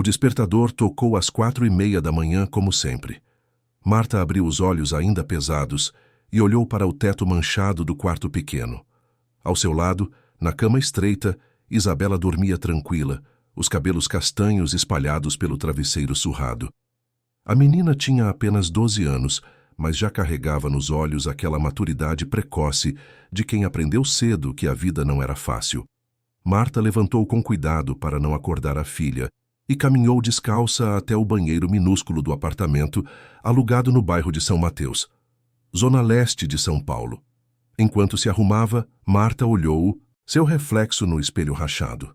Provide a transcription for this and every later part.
O despertador tocou às 4:30 da manhã, como sempre. Marta abriu os olhos ainda pesados e olhou para o teto manchado do quarto pequeno. Ao seu lado, na cama estreita, Isabela dormia tranquila, os cabelos castanhos espalhados pelo travesseiro surrado. A menina tinha apenas 12 anos, mas já carregava nos olhos aquela maturidade precoce de quem aprendeu cedo que a vida não era fácil. Marta levantou com cuidado para não acordar a filha e caminhou descalça até o banheiro minúsculo do apartamento, alugado no bairro de São Mateus, zona leste de São Paulo. Enquanto se arrumava, Marta olhou seu reflexo no espelho rachado.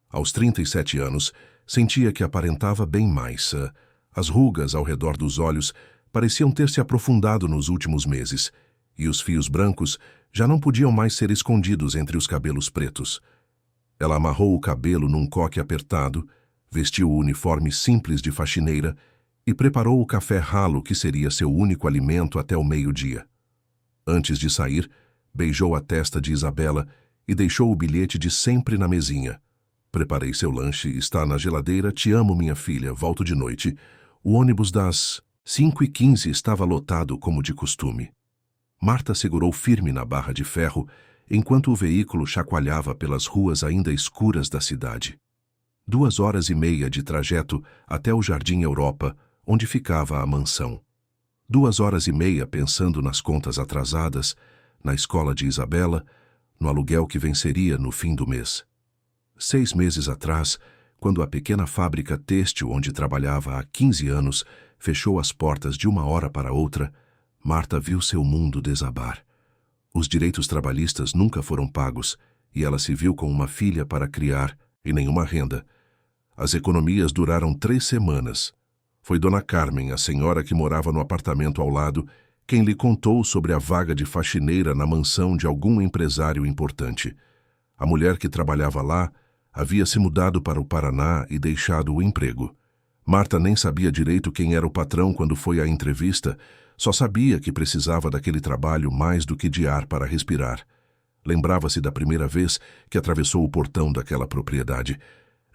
Aos 37 anos, sentia que aparentava bem mais. As rugas ao redor dos olhos pareciam ter se aprofundado nos últimos meses, e os fios brancos já não podiam mais ser escondidos entre os cabelos pretos. Ela amarrou o cabelo num coque apertado, vestiu o uniforme simples de faxineira e preparou o café ralo que seria seu único alimento até o meio-dia. Antes de sair, beijou a testa de Isabela e deixou o bilhete de sempre na mesinha. Preparei seu lanche, está na geladeira, te amo, minha filha, volto de noite. O ônibus das 5:15 estava lotado como de costume. Marta segurou firme na barra de ferro enquanto o veículo chacoalhava pelas ruas ainda escuras da cidade. 2h30 de trajeto até o Jardim Europa, onde ficava a mansão. 2h30 pensando nas contas atrasadas, na escola de Isabela, no aluguel que venceria no fim do mês. 6 meses atrás, quando a pequena fábrica têxtil onde trabalhava há 15 anos fechou as portas de uma hora para outra, Marta viu seu mundo desabar. Os direitos trabalhistas nunca foram pagos e ela se viu com uma filha para criar e nenhuma renda. As economias duraram 3 semanas. Foi Dona Carmen, a senhora que morava no apartamento ao lado, quem lhe contou sobre a vaga de faxineira na mansão de algum empresário importante. A mulher que trabalhava lá havia se mudado para o Paraná e deixado o emprego. Marta nem sabia direito quem era o patrão quando foi à entrevista, só sabia que precisava daquele trabalho mais do que de ar para respirar. Lembrava-se da primeira vez que atravessou o portão daquela propriedade.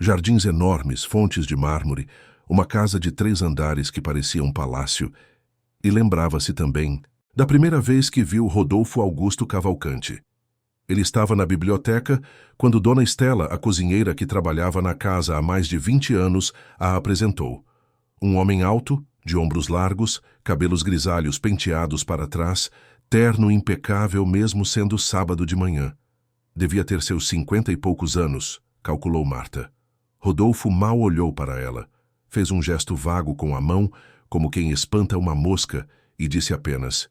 Jardins enormes, fontes de mármore, uma casa de 3 andares que parecia um palácio. E lembrava-se também da primeira vez que viu Rodolfo Augusto Cavalcante. Ele estava na biblioteca quando Dona Estela, a cozinheira que trabalhava na casa há mais de 20 anos, a apresentou. Um homem alto, de ombros largos, cabelos grisalhos penteados para trás, terno impecável mesmo sendo sábado de manhã. Devia ter seus 50 e poucos anos, calculou Marta. Rodolfo mal olhou para ela. Fez um gesto vago com a mão, como quem espanta uma mosca, e disse apenas: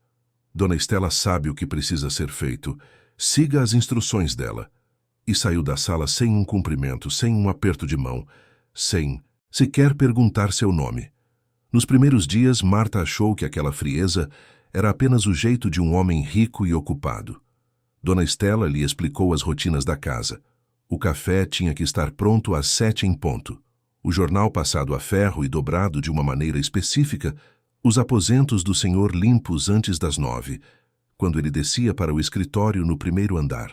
Dona Estela sabe o que precisa ser feito. Siga as instruções dela. E saiu da sala sem um cumprimento, sem um aperto de mão, sem sequer perguntar seu nome. Nos primeiros dias, Marta achou que aquela frieza era apenas o jeito de um homem rico e ocupado. Dona Estela lhe explicou as rotinas da casa. O café tinha que estar pronto às 7 em ponto. O jornal passado a ferro e dobrado de uma maneira específica, os aposentos do senhor limpos antes das 9, quando ele descia para o escritório no primeiro andar.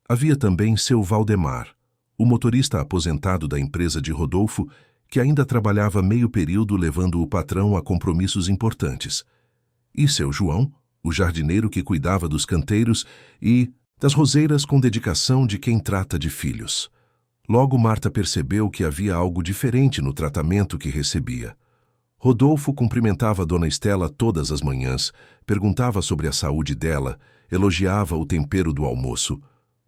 Havia também seu Valdemar, o motorista aposentado da empresa de Rodolfo, que ainda trabalhava meio período levando o patrão a compromissos importantes. E seu João, o jardineiro que cuidava dos canteiros e das roseiras com dedicação de quem trata de filhos. Logo Marta percebeu que havia algo diferente no tratamento que recebia. Rodolfo cumprimentava Dona Estela todas as manhãs, perguntava sobre a saúde dela, elogiava o tempero do almoço.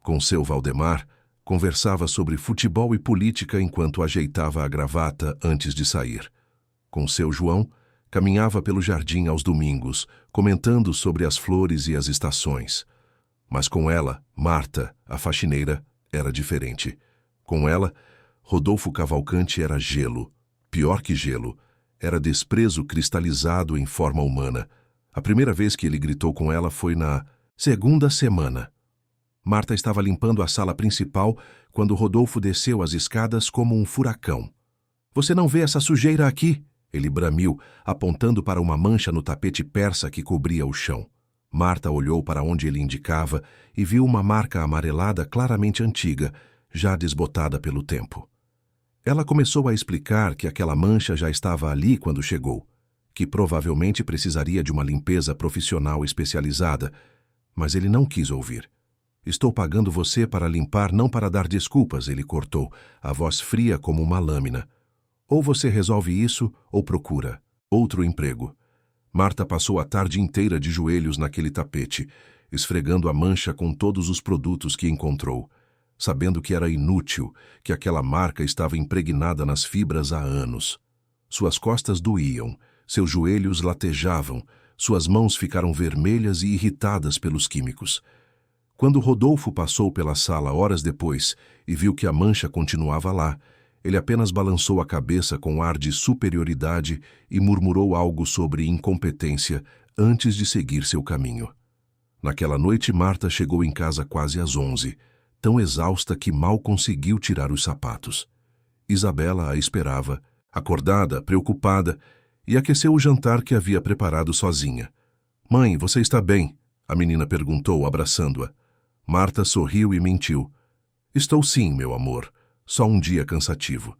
Com seu Valdemar, conversava sobre futebol e política enquanto ajeitava a gravata antes de sair. Com seu João, caminhava pelo jardim aos domingos, comentando sobre as flores e as estações. Mas com ela, Marta, a faxineira, era diferente. Com ela, Rodolfo Cavalcante era gelo. Pior que gelo, era desprezo cristalizado em forma humana. A primeira vez que ele gritou com ela foi na 2ª semana. Marta estava limpando a sala principal quando Rodolfo desceu as escadas como um furacão. Você não vê essa sujeira aqui? Ele bramiu, apontando para uma mancha no tapete persa que cobria o chão. Marta olhou para onde ele indicava e viu uma marca amarelada claramente antiga, já desbotada pelo tempo. Ela começou a explicar que aquela mancha já estava ali quando chegou, que provavelmente precisaria de uma limpeza profissional especializada, mas ele não quis ouvir. Estou pagando você para limpar, não para dar desculpas, ele cortou, a voz fria como uma lâmina. Ou você resolve isso, ou procura outro emprego. Marta passou a tarde inteira de joelhos naquele tapete, esfregando a mancha com todos os produtos que encontrou, sabendo que era inútil, que aquela marca estava impregnada nas fibras há anos. Suas costas doíam, seus joelhos latejavam, suas mãos ficaram vermelhas e irritadas pelos químicos. Quando Rodolfo passou pela sala horas depois e viu que a mancha continuava lá, ele apenas balançou a cabeça com ar de superioridade e murmurou algo sobre incompetência antes de seguir seu caminho. Naquela noite, Marta chegou em casa quase às 11, tão exausta que mal conseguiu tirar os sapatos. Isabela a esperava, acordada, preocupada, e aqueceu o jantar que havia preparado sozinha. "Mãe, você está bem?" a menina perguntou, abraçando-a. Marta sorriu e mentiu. "Estou sim, meu amor. Só um dia cansativo."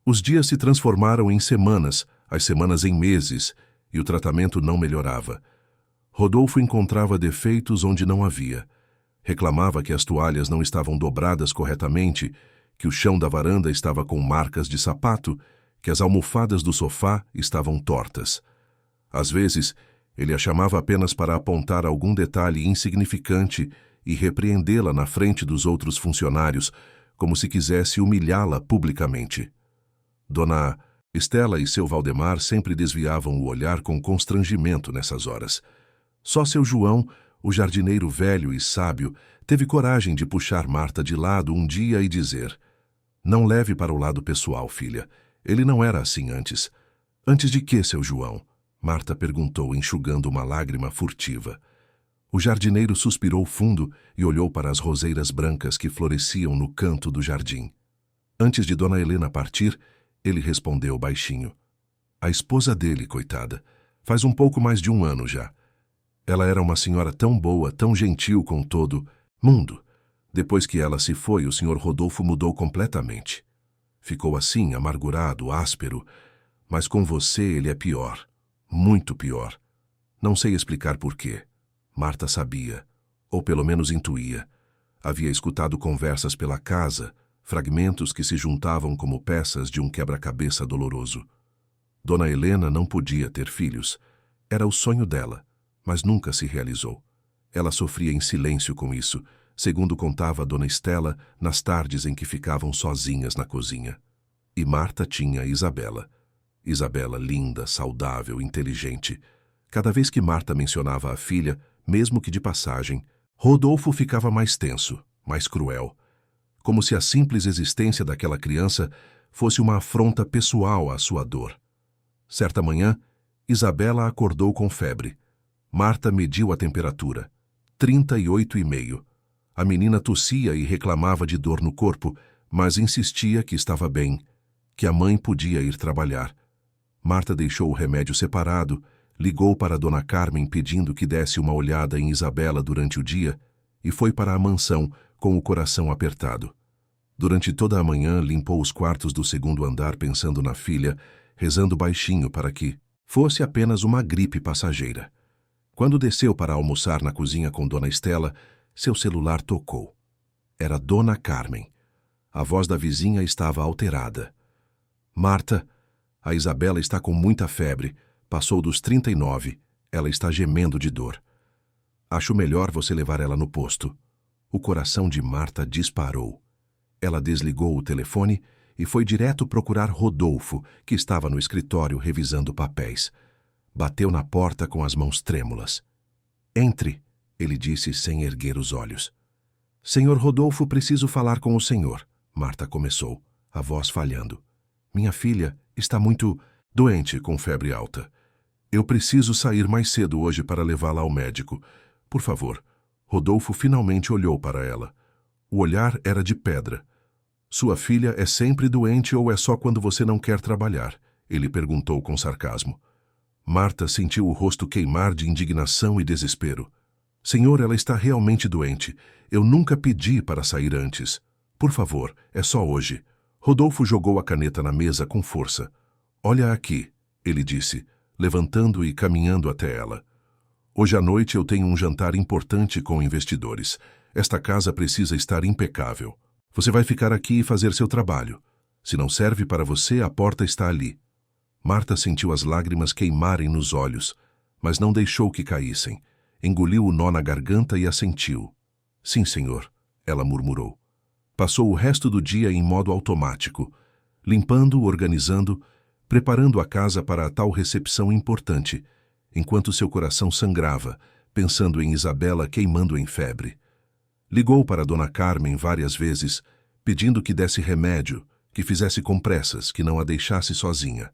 Os dias se transformaram em semanas, as semanas em meses, e o tratamento não melhorava. Rodolfo encontrava defeitos onde não havia. Reclamava que as toalhas não estavam dobradas corretamente, que o chão da varanda estava com marcas de sapato, que as almofadas do sofá estavam tortas. Às vezes, ele a chamava apenas para apontar algum detalhe insignificante e repreendê-la na frente dos outros funcionários, como se quisesse humilhá-la publicamente. Dona Estela e seu Valdemar sempre desviavam o olhar com constrangimento nessas horas. Só seu João, o jardineiro velho e sábio, teve coragem de puxar Marta de lado um dia e dizer: "Não leve para o lado pessoal, filha. Ele não era assim antes." "Antes de quê, seu João?" Marta perguntou, enxugando uma lágrima furtiva. O jardineiro suspirou fundo e olhou para as roseiras brancas que floresciam no canto do jardim. Antes de Dona Helena partir, ele respondeu baixinho: "A esposa dele, coitada. Faz um pouco mais de 1 ano já. Ela era uma senhora tão boa, tão gentil com todo mundo. Depois que ela se foi, o senhor Rodolfo mudou completamente. Ficou assim, amargurado, áspero. Mas com você ele é pior. Muito pior. Não sei explicar por quê." Marta sabia, ou pelo menos intuía. Havia escutado conversas pela casa, fragmentos que se juntavam como peças de um quebra-cabeça doloroso. Dona Helena não podia ter filhos. Era o sonho dela, mas nunca se realizou. Ela sofria em silêncio com isso, segundo contava Dona Estela nas tardes em que ficavam sozinhas na cozinha. E Marta tinha Isabela. Isabela linda, saudável, inteligente. Cada vez que Marta mencionava a filha, mesmo que de passagem, Rodolfo ficava mais tenso, mais cruel. Como se a simples existência daquela criança fosse uma afronta pessoal à sua dor. Certa manhã, Isabela acordou com febre. Marta mediu a temperatura. 38,5. A menina tossia e reclamava de dor no corpo, mas insistia que estava bem, que a mãe podia ir trabalhar. Marta deixou o remédio separado, ligou para Dona Carmen pedindo que desse uma olhada em Isabela durante o dia e foi para a mansão com o coração apertado. Durante toda a manhã limpou os quartos do 2º andar pensando na filha, rezando baixinho para que fosse apenas uma gripe passageira. Quando desceu para almoçar na cozinha com Dona Estela, seu celular tocou. Era Dona Carmen. A voz da vizinha estava alterada. "Marta, a Isabela está com muita febre. Passou dos 39. Ela está gemendo de dor. Acho melhor você levar ela no posto." O coração de Marta disparou. Ela desligou o telefone e foi direto procurar Rodolfo, que estava no escritório revisando papéis. Bateu na porta com as mãos trêmulas. "Entre", ele disse sem erguer os olhos. "Senhor Rodolfo, preciso falar com o senhor", Marta começou, a voz falhando. "Minha filha está muito doente com febre alta. Eu preciso sair mais cedo hoje para levá-la ao médico. Por favor." Rodolfo finalmente olhou para ela. O olhar era de pedra. "Sua filha é sempre doente ou é só quando você não quer trabalhar?" ele perguntou com sarcasmo. Marta sentiu o rosto queimar de indignação e desespero. "Senhor, ela está realmente doente. Eu nunca pedi para sair antes. Por favor, é só hoje." Rodolfo jogou a caneta na mesa com força. Olha aqui, ele disse, levantando e caminhando até ela. Hoje à noite eu tenho um jantar importante com investidores. Esta casa precisa estar impecável. Você vai ficar aqui e fazer seu trabalho. Se não serve para você, a porta está ali. Marta sentiu as lágrimas queimarem nos olhos, mas não deixou que caíssem. Engoliu o nó na garganta e assentiu. Sim, senhor, ela murmurou. Passou o resto do dia em modo automático, limpando, organizando, preparando a casa para a tal recepção importante, enquanto seu coração sangrava, pensando em Isabela queimando em febre. Ligou para Dona Carmen várias vezes, pedindo que desse remédio, que fizesse compressas, que não a deixasse sozinha.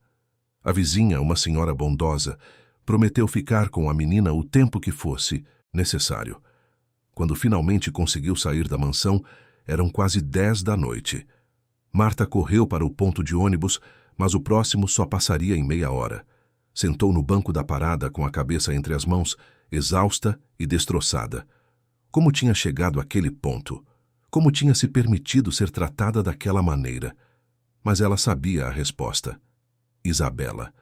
A vizinha, uma senhora bondosa, prometeu ficar com a menina o tempo que fosse necessário. Quando finalmente conseguiu sair da mansão, eram quase 10 da noite. Marta correu para o ponto de ônibus, mas o próximo só passaria em meia hora. Sentou no banco da parada com a cabeça entre as mãos, exausta e destroçada. Como tinha chegado àquele ponto? Como tinha se permitido ser tratada daquela maneira? Mas ela sabia a resposta. Isabela.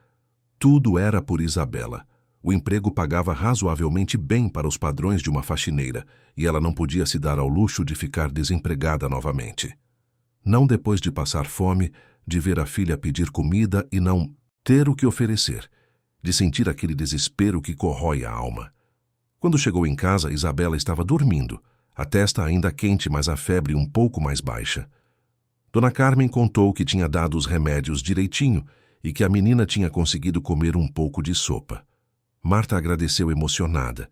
Tudo era por Isabela. O emprego pagava razoavelmente bem para os padrões de uma faxineira, e ela não podia se dar ao luxo de ficar desempregada novamente. Não depois de passar fome, de ver a filha pedir comida e não ter o que oferecer, de sentir aquele desespero que corrói a alma. Quando chegou em casa, Isabela estava dormindo, a testa ainda quente, mas a febre um pouco mais baixa. Dona Carmen contou que tinha dado os remédios direitinho e que a menina tinha conseguido comer um pouco de sopa. Marta agradeceu emocionada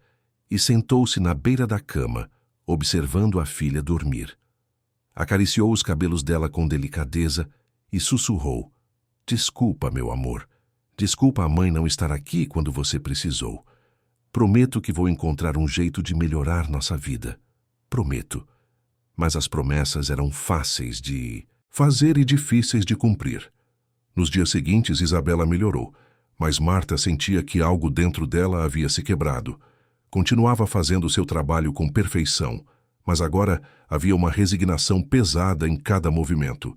e sentou-se na beira da cama, observando a filha dormir. Acariciou os cabelos dela com delicadeza e sussurrou: Desculpa, meu amor. Desculpa a mãe não estar aqui quando você precisou. Prometo que vou encontrar um jeito de melhorar nossa vida. Prometo. Mas as promessas eram fáceis de fazer e difíceis de cumprir. Nos dias seguintes, Isabela melhorou, mas Marta sentia que algo dentro dela havia se quebrado. Continuava fazendo seu trabalho com perfeição, mas agora havia uma resignação pesada em cada movimento.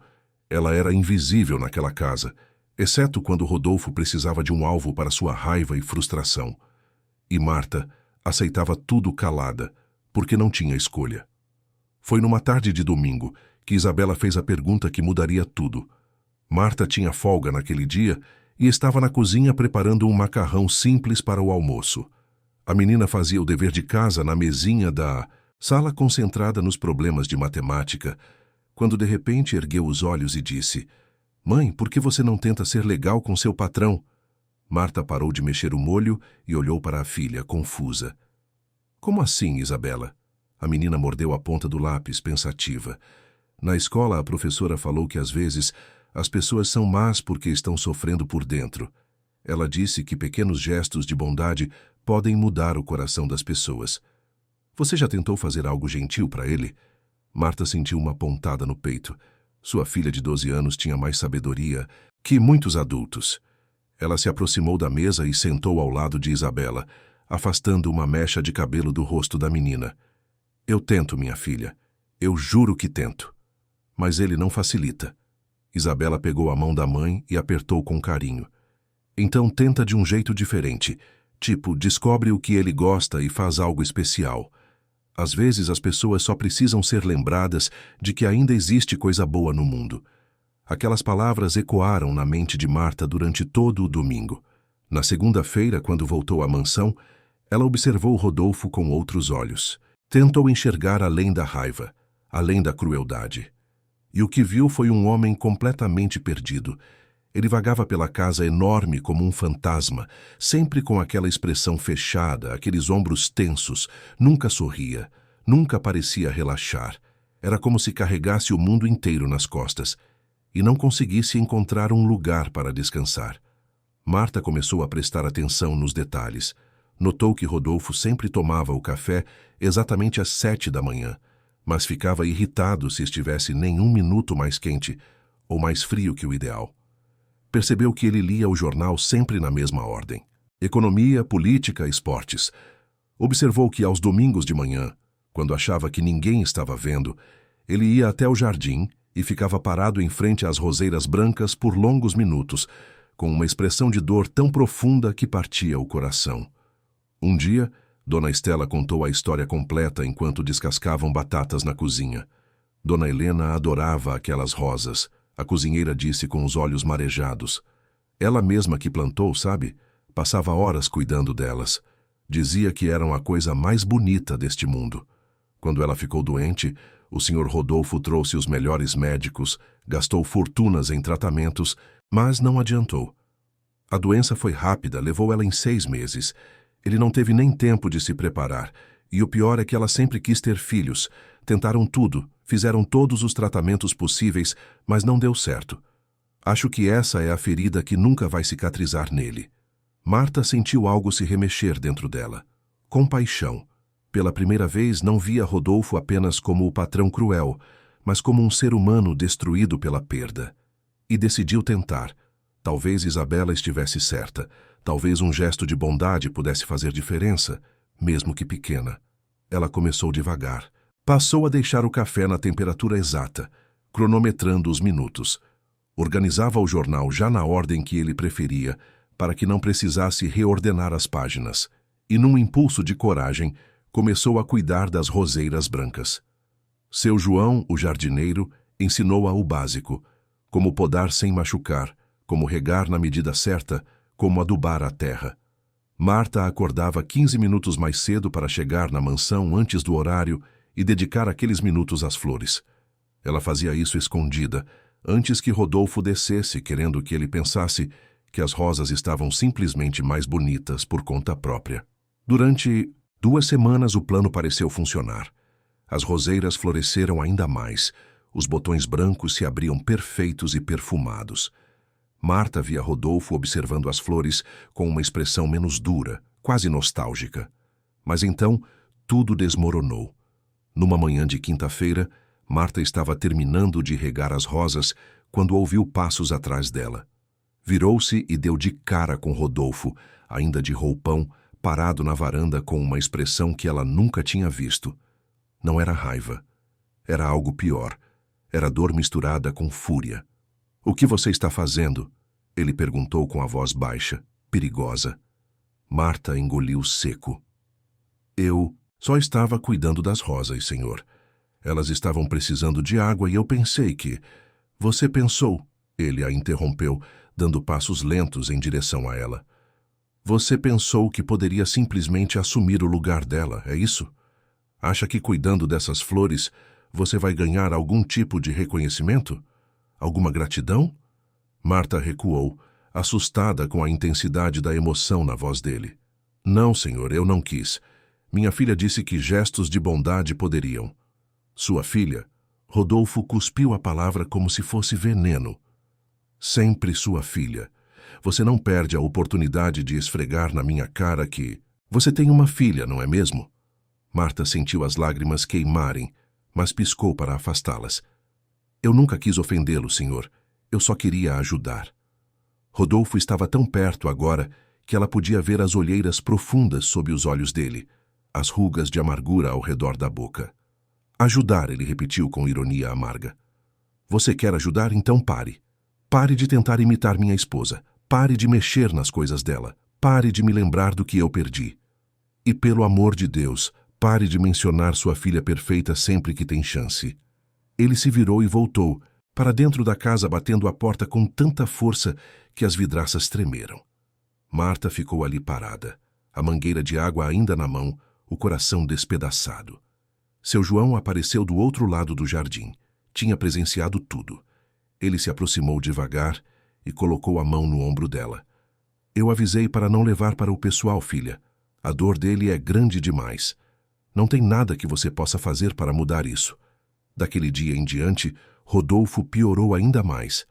Ela era invisível naquela casa, exceto quando Rodolfo precisava de um alvo para sua raiva e frustração. E Marta aceitava tudo calada, porque não tinha escolha. Foi numa tarde de domingo que Isabela fez a pergunta que mudaria tudo. Marta tinha folga naquele dia e estava na cozinha preparando um macarrão simples para o almoço. A menina fazia o dever de casa na mesinha da sala, concentrada nos problemas de matemática, quando de repente ergueu os olhos e disse: Mãe, por que você não tenta ser legal com seu patrão? Marta parou de mexer o molho e olhou para a filha, confusa. Como assim, Isabela? A menina mordeu a ponta do lápis, pensativa. Na escola, a professora falou que às vezes as pessoas são más porque estão sofrendo por dentro. Ela disse que pequenos gestos de bondade podem mudar o coração das pessoas. Você já tentou fazer algo gentil para ele? Marta sentiu uma pontada no peito. Sua filha de 12 anos tinha mais sabedoria que muitos adultos. Ela se aproximou da mesa e sentou ao lado de Isabela, afastando uma mecha de cabelo do rosto da menina. Eu tento, minha filha. Eu juro que tento. Mas ele não facilita. Isabela pegou a mão da mãe e apertou com carinho. Então tenta de um jeito diferente. Tipo, descobre o que ele gosta e faz algo especial. Às vezes as pessoas só precisam ser lembradas de que ainda existe coisa boa no mundo. Aquelas palavras ecoaram na mente de Marta durante todo o domingo. Na segunda-feira, quando voltou à mansão, ela observou Rodolfo com outros olhos. Tentou enxergar além da raiva, além da crueldade. E o que viu foi um homem completamente perdido. Ele vagava pela casa enorme como um fantasma, sempre com aquela expressão fechada, aqueles ombros tensos, nunca sorria, nunca parecia relaxar. Era como se carregasse o mundo inteiro nas costas e não conseguisse encontrar um lugar para descansar. Marta começou a prestar atenção nos detalhes. Notou que Rodolfo sempre tomava o café exatamente às 7 da manhã, mas ficava irritado se estivesse nem um minuto mais quente ou mais frio que o ideal. Percebeu que ele lia o jornal sempre na mesma ordem: economia, política, esportes. Observou que aos domingos de manhã, quando achava que ninguém estava vendo, ele ia até o jardim e ficava parado em frente às roseiras brancas por longos minutos, com uma expressão de dor tão profunda que partia o coração. Um dia, Dona Estela contou a história completa enquanto descascavam batatas na cozinha. Dona Helena adorava aquelas rosas, a cozinheira disse com os olhos marejados. Ela mesma que plantou, sabe? Passava horas cuidando delas. Dizia que eram a coisa mais bonita deste mundo. Quando ela ficou doente, o Sr. Rodolfo trouxe os melhores médicos, gastou fortunas em tratamentos, mas não adiantou. A doença foi rápida, levou ela em 6 meses. Ele não teve nem tempo de se preparar. E o pior é que ela sempre quis ter filhos. Tentaram tudo, fizeram todos os tratamentos possíveis, mas não deu certo. Acho que essa é a ferida que nunca vai cicatrizar nele. Marta sentiu algo se remexer dentro dela. Compaixão. Pela primeira vez não via Rodolfo apenas como o patrão cruel, mas como um ser humano destruído pela perda. E decidiu tentar. Talvez Isabela estivesse certa. Talvez um gesto de bondade pudesse fazer diferença, mesmo que pequena. Ela começou devagar. Passou a deixar o café na temperatura exata, cronometrando os minutos. Organizava o jornal já na ordem que ele preferia, para que não precisasse reordenar as páginas. E num impulso de coragem, começou a cuidar das roseiras brancas. Seu João, o jardineiro, ensinou-a o básico, como podar sem machucar, como regar na medida certa, como adubar a terra. Marta acordava 15 minutos mais cedo para chegar na mansão antes do horário e dedicar aqueles minutos às flores. Ela fazia isso escondida, antes que Rodolfo descesse, querendo que ele pensasse que as rosas estavam simplesmente mais bonitas por conta própria. Durante 2 semanas o plano pareceu funcionar. As roseiras floresceram ainda mais, os botões brancos se abriam perfeitos e perfumados. Marta via Rodolfo observando as flores com uma expressão menos dura, quase nostálgica. Mas então, tudo desmoronou. Numa manhã de quinta-feira, Marta estava terminando de regar as rosas quando ouviu passos atrás dela. Virou-se e deu de cara com Rodolfo, ainda de roupão, parado na varanda com uma expressão que ela nunca tinha visto. Não era raiva. Era algo pior. Era dor misturada com fúria. "O que você está fazendo?" Ele perguntou com a voz baixa, perigosa. Marta engoliu seco. "Eu só estava cuidando das rosas, senhor. Elas estavam precisando de água e eu pensei que..." "Você pensou?" Ele a interrompeu, dando passos lentos em direção a ela. "Você pensou que poderia simplesmente assumir o lugar dela, é isso? Acha que cuidando dessas flores você vai ganhar algum tipo de reconhecimento? Alguma gratidão?" Marta recuou, assustada com a intensidade da emoção na voz dele. "Não, senhor, eu não quis. Minha filha disse que gestos de bondade poderiam." "Sua filha?" Rodolfo cuspiu a palavra como se fosse veneno. "Sempre sua filha. Você não perde a oportunidade de esfregar na minha cara que... Você tem uma filha, não é mesmo?" Marta sentiu as lágrimas queimarem, mas piscou para afastá-las. "Eu nunca quis ofendê-lo, senhor. Eu só queria ajudar." Rodolfo estava tão perto agora que ela podia ver as olheiras profundas sob os olhos dele, as rugas de amargura ao redor da boca. "Ajudar", ele repetiu com ironia amarga. "Você quer ajudar? Então pare. Pare de tentar imitar minha esposa. Pare de mexer nas coisas dela. Pare de me lembrar do que eu perdi. E pelo amor de Deus, pare de mencionar sua filha perfeita sempre que tem chance." Ele se virou e voltou, para dentro da casa batendo a porta com tanta força que as vidraças tremeram. Marta ficou ali parada, a mangueira de água ainda na mão, o coração despedaçado. Seu João apareceu do outro lado do jardim. Tinha presenciado tudo. Ele se aproximou devagar e colocou a mão no ombro dela. "Eu avisei para não levar para o pessoal, filha. A dor dele é grande demais. Não tem nada que você possa fazer para mudar isso." Daquele dia em diante, Rodolfo piorou ainda mais.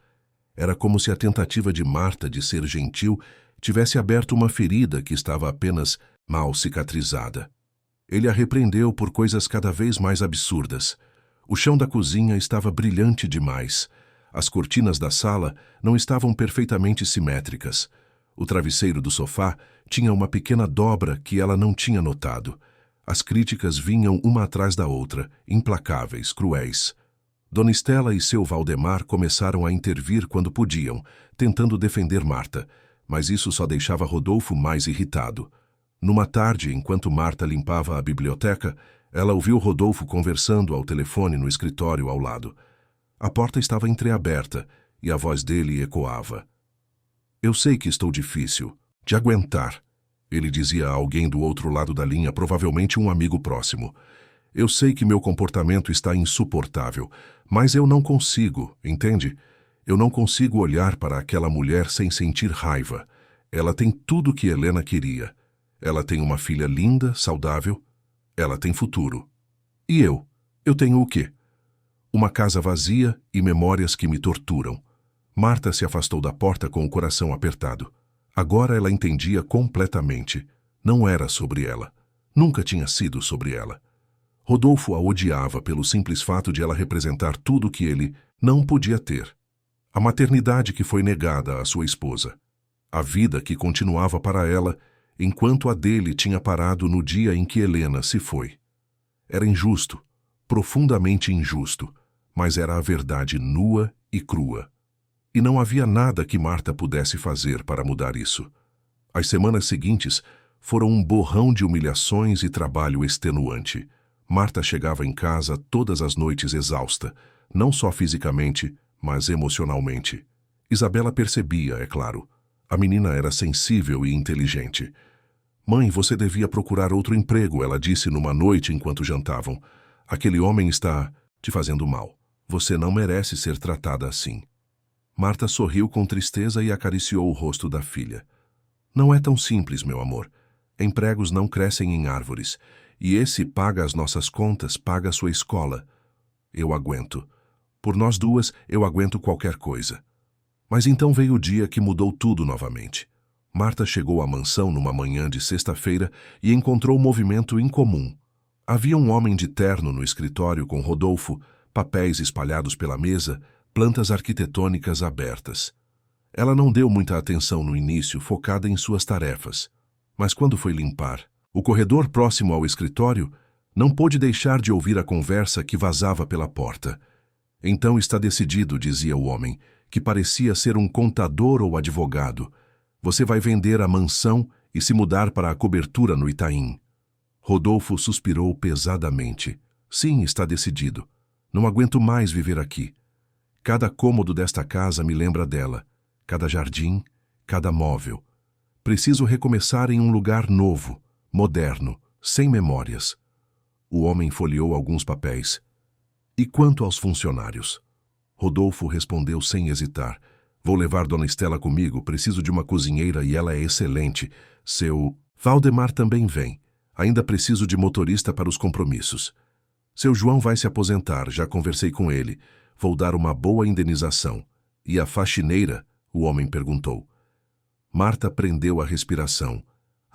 Era como se a tentativa de Marta de ser gentil tivesse aberto uma ferida que estava apenas mal cicatrizada. Ele a repreendeu por coisas cada vez mais absurdas. O chão da cozinha estava brilhante demais. As cortinas da sala não estavam perfeitamente simétricas. O travesseiro do sofá tinha uma pequena dobra que ela não tinha notado. As críticas vinham uma atrás da outra, implacáveis, cruéis. Dona Estela e seu Valdemar começaram a intervir quando podiam, tentando defender Marta, mas isso só deixava Rodolfo mais irritado. Numa tarde, enquanto Marta limpava a biblioteca, ela ouviu Rodolfo conversando ao telefone no escritório ao lado. A porta estava entreaberta e a voz dele ecoava. Eu sei que estou difícil de aguentar, ele dizia a alguém do outro lado da linha, provavelmente um amigo próximo. Eu sei que meu comportamento está insuportável, mas eu não consigo, entende? Eu não consigo olhar para aquela mulher sem sentir raiva. Ela tem tudo o que Helena queria. Ela tem uma filha linda, saudável. Ela tem futuro. E eu? Eu tenho o quê? Uma casa vazia e memórias que me torturam. Marta se afastou da porta com o coração apertado. Agora ela entendia completamente. Não era sobre ela. Nunca tinha sido sobre ela. Rodolfo a odiava pelo simples fato de ela representar tudo que ele não podia ter. A maternidade que foi negada à sua esposa. A vida que continuava para ela, enquanto a dele tinha parado no dia em que Helena se foi. Era injusto, profundamente injusto, mas era a verdade nua e crua. E não havia nada que Marta pudesse fazer para mudar isso. As semanas seguintes foram um borrão de humilhações e trabalho extenuante. Marta chegava em casa todas as noites exausta, não só fisicamente, mas emocionalmente. Isabela percebia, é claro. A menina era sensível e inteligente. Mãe, você devia procurar outro emprego, ela disse numa noite enquanto jantavam. Aquele homem está te fazendo mal. Você não merece ser tratada assim. Marta sorriu com tristeza e acariciou o rosto da filha. Não é tão simples, meu amor. Empregos não crescem em árvores. E esse paga as nossas contas, paga a sua escola. Eu aguento. Por nós duas, eu aguento qualquer coisa. Mas então veio o dia que mudou tudo novamente. Marta chegou à mansão numa manhã de sexta-feira e encontrou um movimento incomum. Havia um homem de terno no escritório com Rodolfo, papéis espalhados pela mesa, plantas arquitetônicas abertas. Ela não deu muita atenção no início, focada em suas tarefas. Mas quando foi limpar o corredor próximo ao escritório, não pôde deixar de ouvir a conversa que vazava pela porta. Então está decidido, dizia o homem, que parecia ser um contador ou advogado. Você vai vender a mansão e se mudar para a cobertura no Itaim. Rodolfo suspirou pesadamente. Sim, está decidido. Não aguento mais viver aqui. Cada cômodo desta casa me lembra dela. Cada jardim, cada móvel. Preciso recomeçar em um lugar novo, moderno, sem memórias. O homem folheou alguns papéis. E quanto aos funcionários? Rodolfo respondeu sem hesitar. Vou levar Dona Estela comigo, preciso de uma cozinheira e ela é excelente. Seu Valdemar também vem. Ainda preciso de motorista para os compromissos. Seu João vai se aposentar, já conversei com ele. Vou dar uma boa indenização. E a faxineira? O homem perguntou. Marta prendeu a respiração,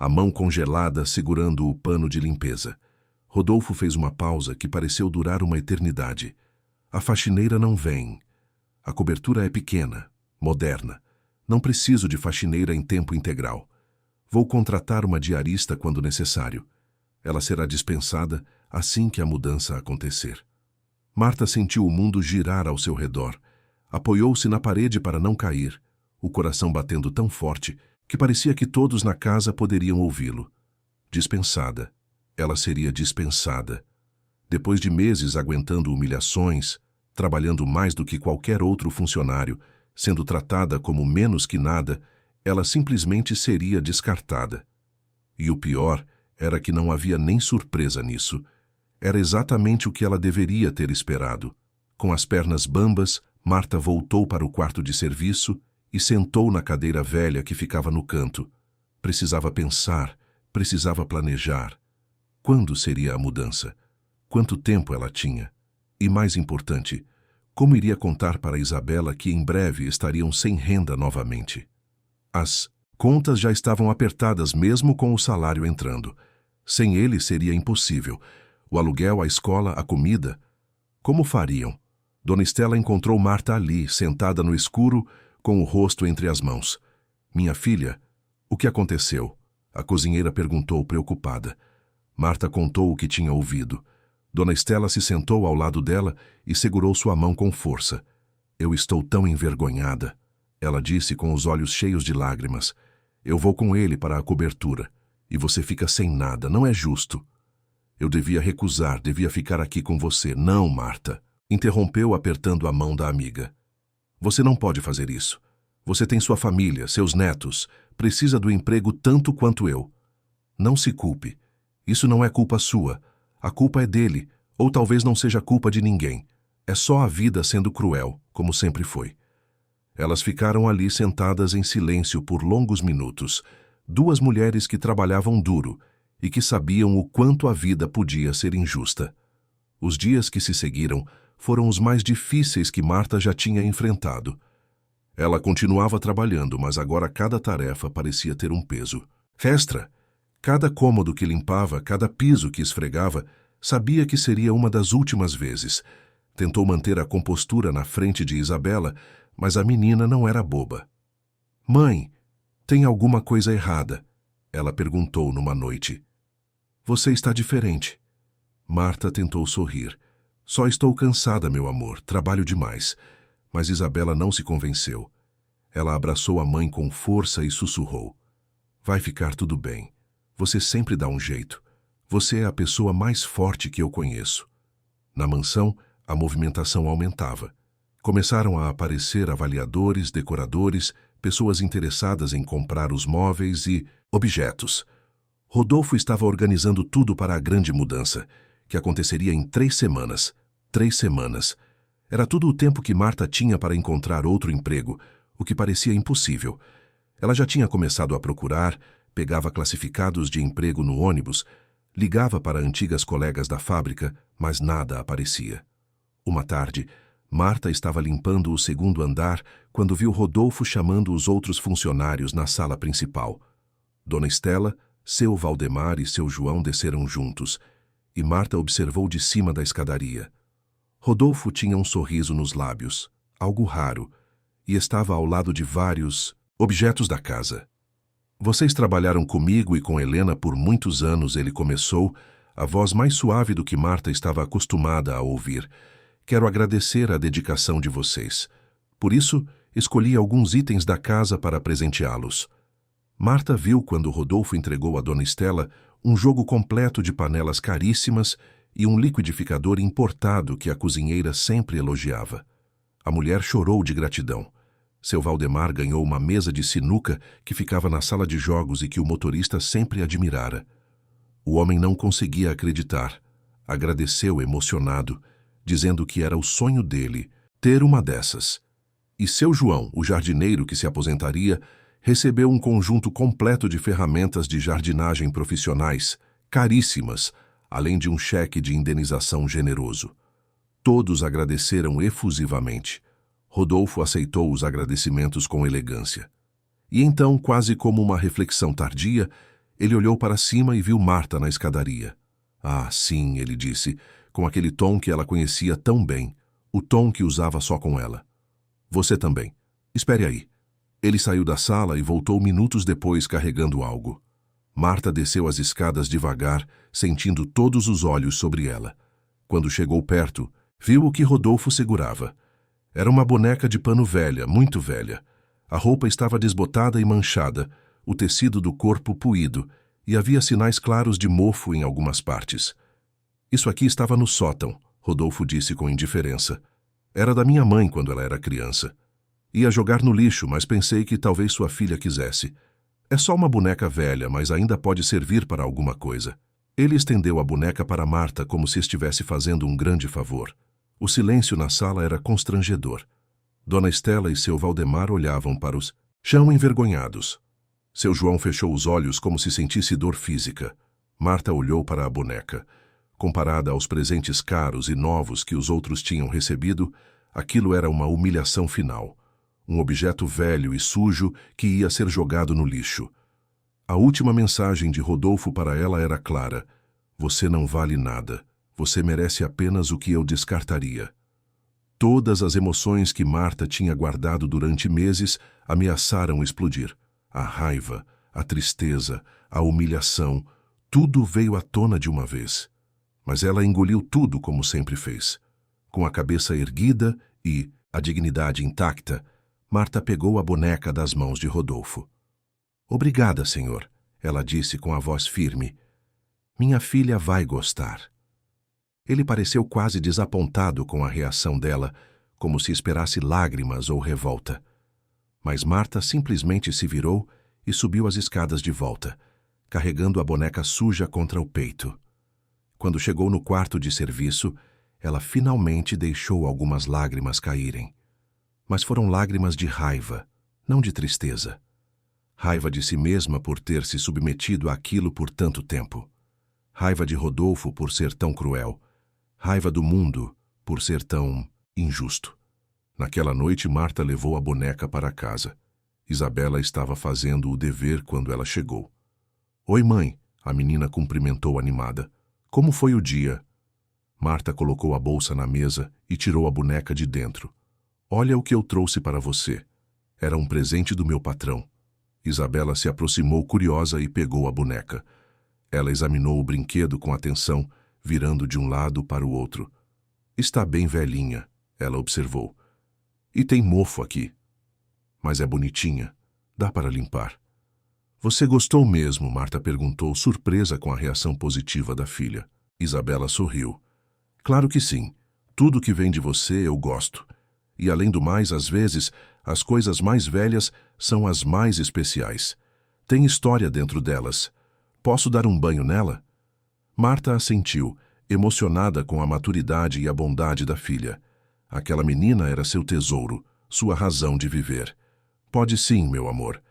a mão congelada segurando o pano de limpeza. Rodolfo fez uma pausa que pareceu durar uma eternidade. A faxineira não vem. A cobertura é pequena, moderna. Não preciso de faxineira em tempo integral. Vou contratar uma diarista quando necessário. Ela será dispensada assim que a mudança acontecer. Marta sentiu o mundo girar ao seu redor. Apoiou-se na parede para não cair, o coração batendo tão forte que parecia que todos na casa poderiam ouvi-lo. Dispensada. Ela seria dispensada. Depois de meses aguentando humilhações, trabalhando mais do que qualquer outro funcionário, sendo tratada como menos que nada, ela simplesmente seria descartada. E o pior era que não havia nem surpresa nisso. Era exatamente o que ela deveria ter esperado. Com as pernas bambas, Marta voltou para o quarto de serviço e sentou na cadeira velha que ficava no canto. Precisava pensar, precisava planejar. Quando seria a mudança? Quanto tempo ela tinha? E mais importante, como iria contar para Isabela que em breve estariam sem renda novamente? As contas já estavam apertadas mesmo com o salário entrando. Sem ele seria impossível. O aluguel, a escola, a comida. Como fariam? Dona Estela encontrou Marta ali, sentada no escuro, com o rosto entre as mãos. Minha filha, o que aconteceu? A cozinheira perguntou preocupada. Marta contou o que tinha ouvido. Dona Estela se sentou ao lado dela e segurou sua mão com força. Eu estou tão envergonhada, ela disse com os olhos cheios de lágrimas. Eu vou com ele para a cobertura, e você fica sem nada, não é justo. Eu devia recusar, devia ficar aqui com você. Não, Marta, interrompeu apertando a mão da amiga. Você não pode fazer isso. Você tem sua família, seus netos, precisa do emprego tanto quanto eu. Não se culpe. Isso não é culpa sua. A culpa é dele, ou talvez não seja culpa de ninguém. É só a vida sendo cruel, como sempre foi. Elas ficaram ali sentadas em silêncio por longos minutos, duas mulheres que trabalhavam duro e que sabiam o quanto a vida podia ser injusta. Os dias que se seguiram foram os mais difíceis que Marta já tinha enfrentado. Ela continuava trabalhando, mas agora cada tarefa parecia ter um peso. Festra, cada cômodo que limpava, cada piso que esfregava, sabia que seria uma das últimas vezes. Tentou manter a compostura na frente de Isabela, mas a menina não era boba. Mãe, tem alguma coisa errada? Ela perguntou numa noite. Você está diferente. Marta tentou sorrir. Só estou cansada, meu amor, trabalho demais. Mas Isabela não se convenceu. Ela abraçou a mãe com força e sussurrou. Vai ficar tudo bem. Você sempre dá um jeito. Você é a pessoa mais forte que eu conheço. Na mansão, a movimentação aumentava. Começaram a aparecer avaliadores, decoradores, pessoas interessadas em comprar os móveis e objetos. Rodolfo estava organizando tudo para a grande mudança, que aconteceria em 3 semanas. 3 semanas. Era tudo o tempo que Marta tinha para encontrar outro emprego, o que parecia impossível. Ela já tinha começado a procurar, pegava classificados de emprego no ônibus, ligava para antigas colegas da fábrica, mas nada aparecia. Uma tarde, Marta estava limpando o 2º andar quando viu Rodolfo chamando os outros funcionários na sala principal. Dona Estela, seu Valdemar e seu João desceram juntos, e Marta observou de cima da escadaria. Rodolfo tinha um sorriso nos lábios, algo raro, e estava ao lado de vários objetos da casa. Vocês trabalharam comigo e com Helena por muitos anos, ele começou, a voz mais suave do que Marta estava acostumada a ouvir. Quero agradecer a dedicação de vocês. Por isso, escolhi alguns itens da casa para presenteá-los. Marta viu quando Rodolfo entregou a Dona Estela um jogo completo de panelas caríssimas e um liquidificador importado que a cozinheira sempre elogiava. A mulher chorou de gratidão. Seu Valdemar ganhou uma mesa de sinuca que ficava na sala de jogos e que o motorista sempre admirara. O homem não conseguia acreditar. Agradeceu emocionado, dizendo que era o sonho dele ter uma dessas. E seu João, o jardineiro que se aposentaria, recebeu um conjunto completo de ferramentas de jardinagem profissionais, caríssimas, além de um cheque de indenização generoso. Todos agradeceram efusivamente. Rodolfo aceitou os agradecimentos com elegância. E então, quase como uma reflexão tardia, ele olhou para cima e viu Marta na escadaria. Ah, sim, ele disse, com aquele tom que ela conhecia tão bem, o tom que usava só com ela. Você também. Espere aí. Ele saiu da sala e voltou minutos depois carregando algo. Marta desceu as escadas devagar, sentindo todos os olhos sobre ela. Quando chegou perto, viu o que Rodolfo segurava. Era uma boneca de pano velha, muito velha. A roupa estava desbotada e manchada, o tecido do corpo puído, e havia sinais claros de mofo em algumas partes. Isso aqui estava no sótão, Rodolfo disse com indiferença. Era da minha mãe quando ela era criança. Ia jogar no lixo, mas pensei que talvez sua filha quisesse. É só uma boneca velha, mas ainda pode servir para alguma coisa. Ele estendeu a boneca para Marta como se estivesse fazendo um grande favor. O silêncio na sala era constrangedor. Dona Estela e seu Valdemar olhavam para os chão envergonhados. Seu João fechou os olhos como se sentisse dor física. Marta olhou para a boneca. Comparada aos presentes caros e novos que os outros tinham recebido, aquilo era uma humilhação final. Um objeto velho e sujo que ia ser jogado no lixo. A última mensagem de Rodolfo para ela era clara. Você não vale nada. Você merece apenas o que eu descartaria. Todas as emoções que Marta tinha guardado durante meses ameaçaram explodir. A raiva, a tristeza, a humilhação, tudo veio à tona de uma vez. Mas ela engoliu tudo como sempre fez. Com a cabeça erguida e a dignidade intacta, Marta pegou a boneca das mãos de Rodolfo. Obrigada, senhor, ela disse com a voz firme. Minha filha vai gostar. Ele pareceu quase desapontado com a reação dela, como se esperasse lágrimas ou revolta. Mas Marta simplesmente se virou e subiu as escadas de volta, carregando a boneca suja contra o peito. Quando chegou no quarto de serviço, ela finalmente deixou algumas lágrimas caírem. Mas foram lágrimas de raiva, não de tristeza. Raiva de si mesma por ter se submetido àquilo por tanto tempo. Raiva de Rodolfo por ser tão cruel. Raiva do mundo por ser tão injusto. Naquela noite, Marta levou a boneca para casa. Isabela estava fazendo o dever quando ela chegou. Oi, mãe, a menina cumprimentou animada. Como foi o dia? Marta colocou a bolsa na mesa e tirou a boneca de dentro. Olha o que eu trouxe para você. Era um presente do meu patrão. Isabela se aproximou curiosa e pegou a boneca. Ela examinou o brinquedo com atenção, virando de um lado para o outro. Está bem velhinha, ela observou. E tem mofo aqui. Mas é bonitinha. Dá para limpar. Você gostou mesmo? Marta perguntou, surpresa com a reação positiva da filha. Isabela sorriu. Claro que sim. Tudo que vem de você eu gosto. E além do mais, às vezes, as coisas mais velhas são as mais especiais. Tem história dentro delas. Posso dar um banho nela? Marta assentiu, emocionada com a maturidade e a bondade da filha. Aquela menina era seu tesouro, sua razão de viver. Pode sim, meu amor.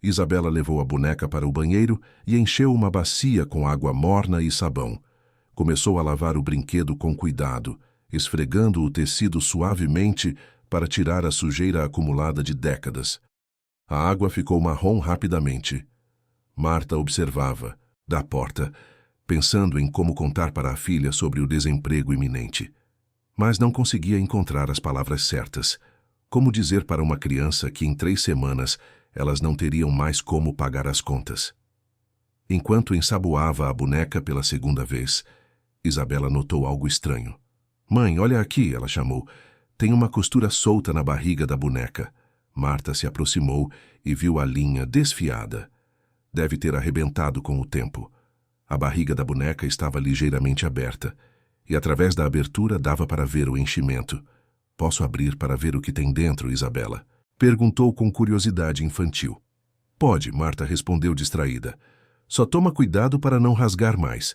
Isabela levou a boneca para o banheiro e encheu uma bacia com água morna e sabão. Começou a lavar o brinquedo com cuidado, esfregando o tecido suavemente para tirar a sujeira acumulada de décadas. A água ficou marrom rapidamente. Marta observava, da porta, pensando em como contar para a filha sobre o desemprego iminente. Mas não conseguia encontrar as palavras certas. Como dizer para uma criança que em 3 semanas elas não teriam mais como pagar as contas? Enquanto ensaboava a boneca pela segunda vez, Isabela notou algo estranho. Mãe, olha aqui, ela chamou. Tem uma costura solta na barriga da boneca. Marta se aproximou e viu a linha desfiada. Deve ter arrebentado com o tempo. A barriga da boneca estava ligeiramente aberta, e através da abertura dava para ver o enchimento. Posso abrir para ver o que tem dentro, Isabela? Perguntou com curiosidade infantil. Pode, Marta respondeu distraída. Só toma cuidado para não rasgar mais.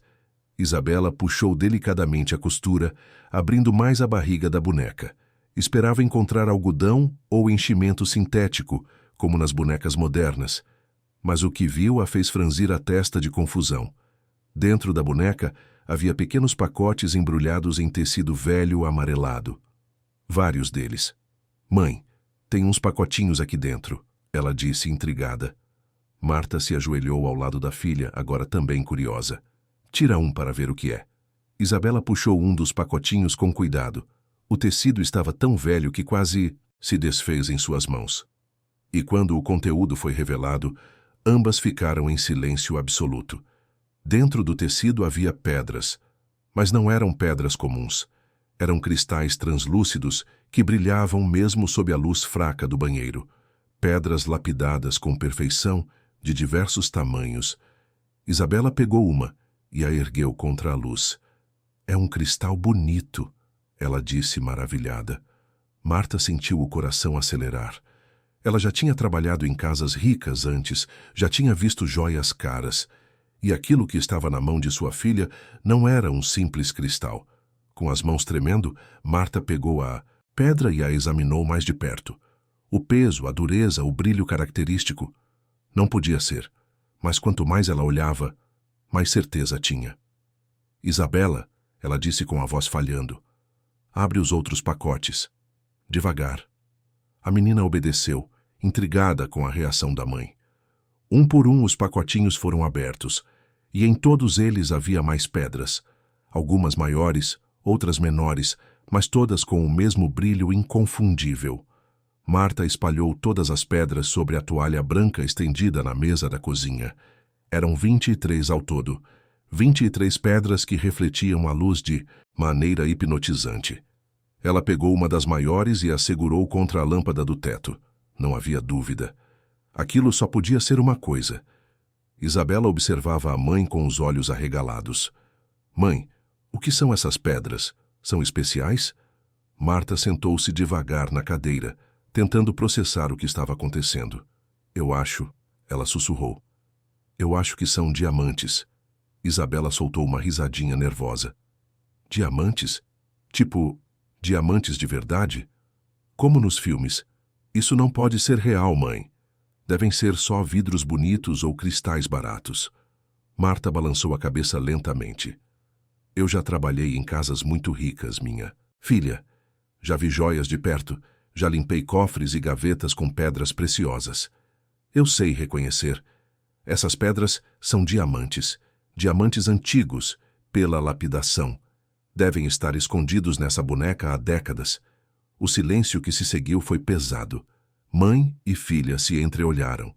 Isabela puxou delicadamente a costura, abrindo mais a barriga da boneca. Esperava encontrar algodão ou enchimento sintético, como nas bonecas modernas. Mas o que viu a fez franzir a testa de confusão. Dentro da boneca havia pequenos pacotes embrulhados em tecido velho amarelado. Vários deles. Mãe, tem uns pacotinhos aqui dentro, ela disse intrigada. Marta se ajoelhou ao lado da filha, agora também curiosa. Tira um para ver o que é. Isabela puxou um dos pacotinhos com cuidado. O tecido estava tão velho que quase se desfez em suas mãos. E quando o conteúdo foi revelado, ambas ficaram em silêncio absoluto. Dentro do tecido havia pedras, mas não eram pedras comuns. Eram cristais translúcidos que brilhavam mesmo sob a luz fraca do banheiro. Pedras lapidadas com perfeição, de diversos tamanhos. Isabela pegou uma e a ergueu contra a luz. É um cristal bonito, ela disse maravilhada. Marta sentiu o coração acelerar. Ela já tinha trabalhado em casas ricas antes, já tinha visto joias caras. E aquilo que estava na mão de sua filha não era um simples cristal. Com as mãos tremendo, Marta pegou a pedra e a examinou mais de perto. O peso, a dureza, o brilho característico. Não podia ser, mas quanto mais ela olhava, mais certeza tinha. Isabela, ela disse com a voz falhando, abre os outros pacotes. Devagar. A menina obedeceu, intrigada com a reação da mãe. Um por um os pacotinhos foram abertos, e em todos eles havia mais pedras, algumas maiores, outras menores, mas todas com o mesmo brilho inconfundível. Marta espalhou todas as pedras sobre a toalha branca estendida na mesa da cozinha. Eram 23 ao todo, 23 pedras que refletiam a luz de maneira hipnotizante. Ela pegou uma das maiores e a segurou contra a lâmpada do teto. Não havia dúvida. Aquilo só podia ser uma coisa. Isabela observava a mãe com os olhos arregalados. Mãe, o que são essas pedras? São especiais? Marta sentou-se devagar na cadeira, tentando processar o que estava acontecendo. Eu acho, ela sussurrou. Eu acho que são diamantes. Isabela soltou uma risadinha nervosa. Diamantes? Tipo, diamantes de verdade? Como nos filmes. Isso não pode ser real, mãe. Devem ser só vidros bonitos ou cristais baratos. Marta balançou a cabeça lentamente. Eu já trabalhei em casas muito ricas, minha filha. Já vi joias de perto, já limpei cofres e gavetas com pedras preciosas. Eu sei reconhecer. Essas pedras são diamantes. Diamantes antigos, pela lapidação. Devem estar escondidos nessa boneca há décadas. O silêncio que se seguiu foi pesado. Mãe e filha se entreolharam.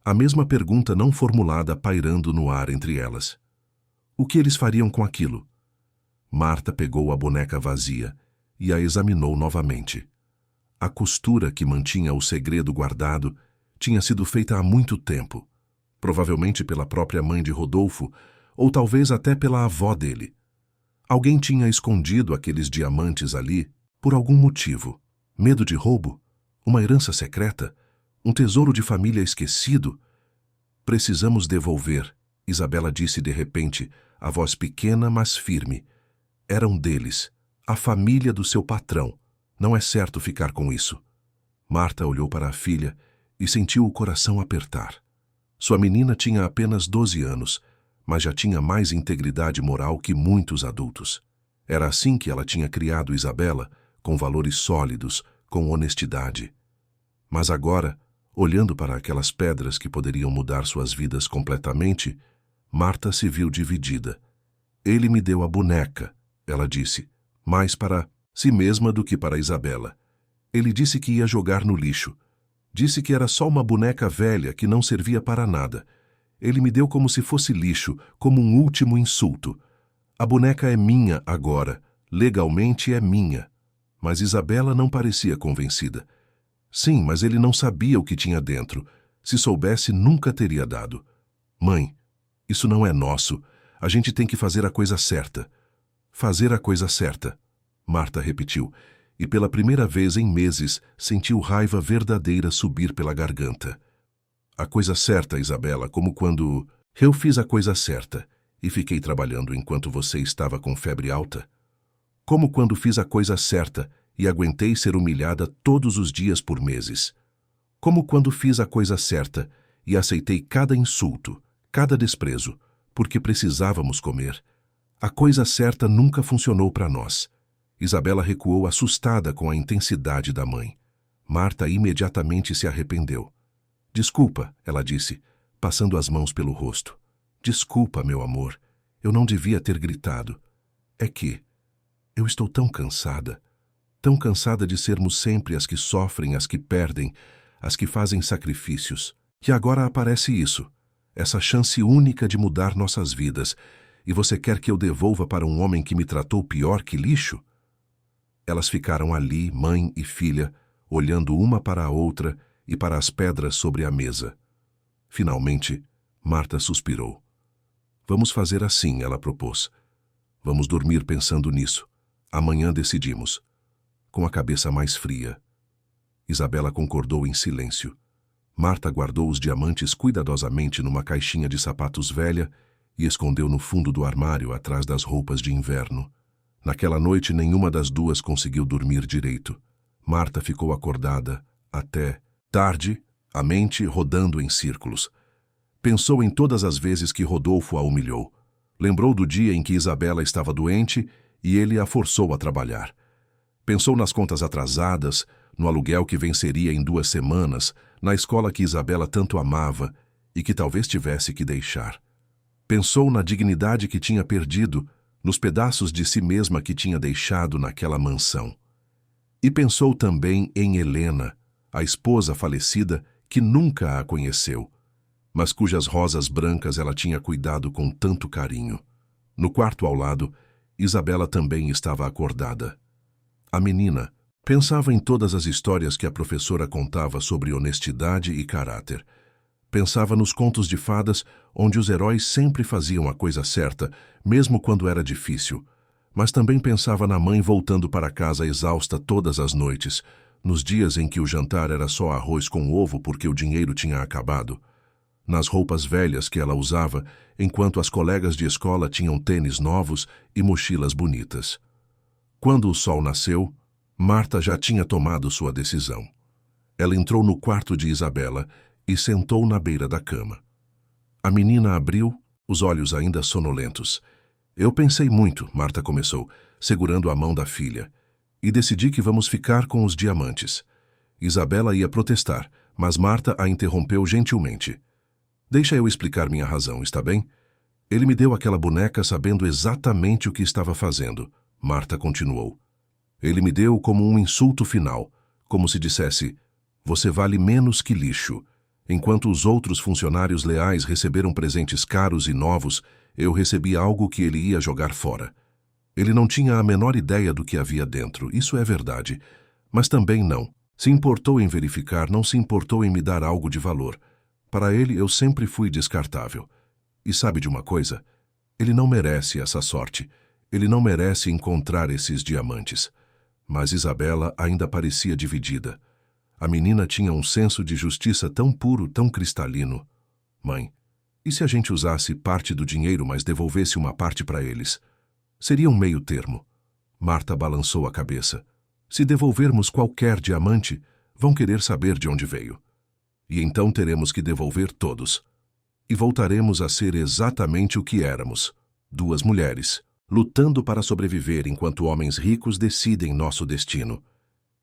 A mesma pergunta não formulada pairando no ar entre elas. O que eles fariam com aquilo? Marta pegou a boneca vazia e a examinou novamente. A costura que mantinha o segredo guardado tinha sido feita há muito tempo, provavelmente pela própria mãe de Rodolfo, ou talvez até pela avó dele. Alguém tinha escondido aqueles diamantes ali por algum motivo. Medo de roubo? Uma herança secreta? Um tesouro de família esquecido? Precisamos devolver, Isabela disse de repente, a voz pequena, mas firme. Eram deles, a família do seu patrão. Não é certo ficar com isso. Marta olhou para a filha e sentiu o coração apertar. Sua menina tinha apenas 12 anos, mas já tinha mais integridade moral que muitos adultos. Era assim que ela tinha criado Isabela, com valores sólidos, com honestidade. Mas agora, olhando para aquelas pedras que poderiam mudar suas vidas completamente, Marta se viu dividida. Ele me deu a boneca, ela disse, mais para si mesma do que para Isabela. Ele disse que ia jogar no lixo. Disse que era só uma boneca velha que não servia para nada. Ele me deu como se fosse lixo, como um último insulto. A boneca é minha agora, legalmente é minha. Mas Isabela não parecia convencida. Sim, mas ele não sabia o que tinha dentro. Se soubesse, nunca teria dado. Mãe, isso não é nosso. A gente tem que fazer a coisa certa. Fazer a coisa certa, Marta repetiu, e pela primeira vez em meses sentiu raiva verdadeira subir pela garganta. A coisa certa, Isabela, como quando eu fiz a coisa certa e fiquei trabalhando enquanto você estava com febre alta. Como quando fiz a coisa certa e aguentei ser humilhada todos os dias por meses. Como quando fiz a coisa certa e aceitei cada insulto, cada desprezo, porque precisávamos comer. A coisa certa nunca funcionou para nós. Isabela recuou assustada com a intensidade da mãe. Marta imediatamente se arrependeu. Desculpa, ela disse, passando as mãos pelo rosto. Desculpa, meu amor. Eu não devia ter gritado. É que eu estou tão cansada de sermos sempre as que sofrem, as que perdem, as que fazem sacrifícios. E agora aparece isso, essa chance única de mudar nossas vidas, e você quer que eu devolva para um homem que me tratou pior que lixo? Elas ficaram ali, mãe e filha, olhando uma para a outra e para as pedras sobre a mesa. Finalmente, Marta suspirou. Vamos fazer assim, ela propôs. Vamos dormir pensando nisso. Amanhã decidimos. Com a cabeça mais fria. Isabela concordou em silêncio. Marta guardou os diamantes cuidadosamente numa caixinha de sapatos velha e escondeu no fundo do armário atrás das roupas de inverno. Naquela noite, nenhuma das duas conseguiu dormir direito. Marta ficou acordada até tarde, a mente rodando em círculos. Pensou em todas as vezes que Rodolfo a humilhou. Lembrou do dia em que Isabela estava doente e ele a forçou a trabalhar. Pensou nas contas atrasadas, no aluguel que venceria em 2 semanas, na escola que Isabela tanto amava e que talvez tivesse que deixar. Pensou na dignidade que tinha perdido, nos pedaços de si mesma que tinha deixado naquela mansão. E pensou também em Helena, a esposa falecida que nunca a conheceu, mas cujas rosas brancas ela tinha cuidado com tanto carinho. No quarto ao lado, Isabela também estava acordada. A menina pensava em todas as histórias que a professora contava sobre honestidade e caráter. Pensava nos contos de fadas, onde os heróis sempre faziam a coisa certa, mesmo quando era difícil. Mas também pensava na mãe voltando para casa exausta todas as noites, nos dias em que o jantar era só arroz com ovo porque o dinheiro tinha acabado. Nas roupas velhas que ela usava, enquanto as colegas de escola tinham tênis novos e mochilas bonitas. Quando o sol nasceu, Marta já tinha tomado sua decisão. Ela entrou no quarto de Isabela e sentou na beira da cama. A menina abriu, os olhos ainda sonolentos. Eu pensei muito, Marta começou, segurando a mão da filha, e decidi que vamos ficar com os diamantes. Isabela ia protestar, mas Marta a interrompeu gentilmente. Deixa eu explicar minha razão, está bem? Ele me deu aquela boneca sabendo exatamente o que estava fazendo, Marta continuou. Ele me deu como um insulto final, como se dissesse, você vale menos que lixo. Enquanto os outros funcionários leais receberam presentes caros e novos, eu recebi algo que ele ia jogar fora. Ele não tinha a menor ideia do que havia dentro, isso é verdade. Mas também não. Se importou em verificar, não se importou em me dar algo de valor. Para ele, eu sempre fui descartável. E sabe de uma coisa? Ele não merece essa sorte. Ele não merece encontrar esses diamantes. Mas Isabela ainda parecia dividida. A menina tinha um senso de justiça tão puro, tão cristalino. Mãe, e se a gente usasse parte do dinheiro, mas devolvesse uma parte para eles? Seria um meio termo. Marta balançou a cabeça. Se devolvermos qualquer diamante, vão querer saber de onde veio. E então teremos que devolver todos. E voltaremos a ser exatamente o que éramos. Duas mulheres, lutando para sobreviver enquanto homens ricos decidem nosso destino.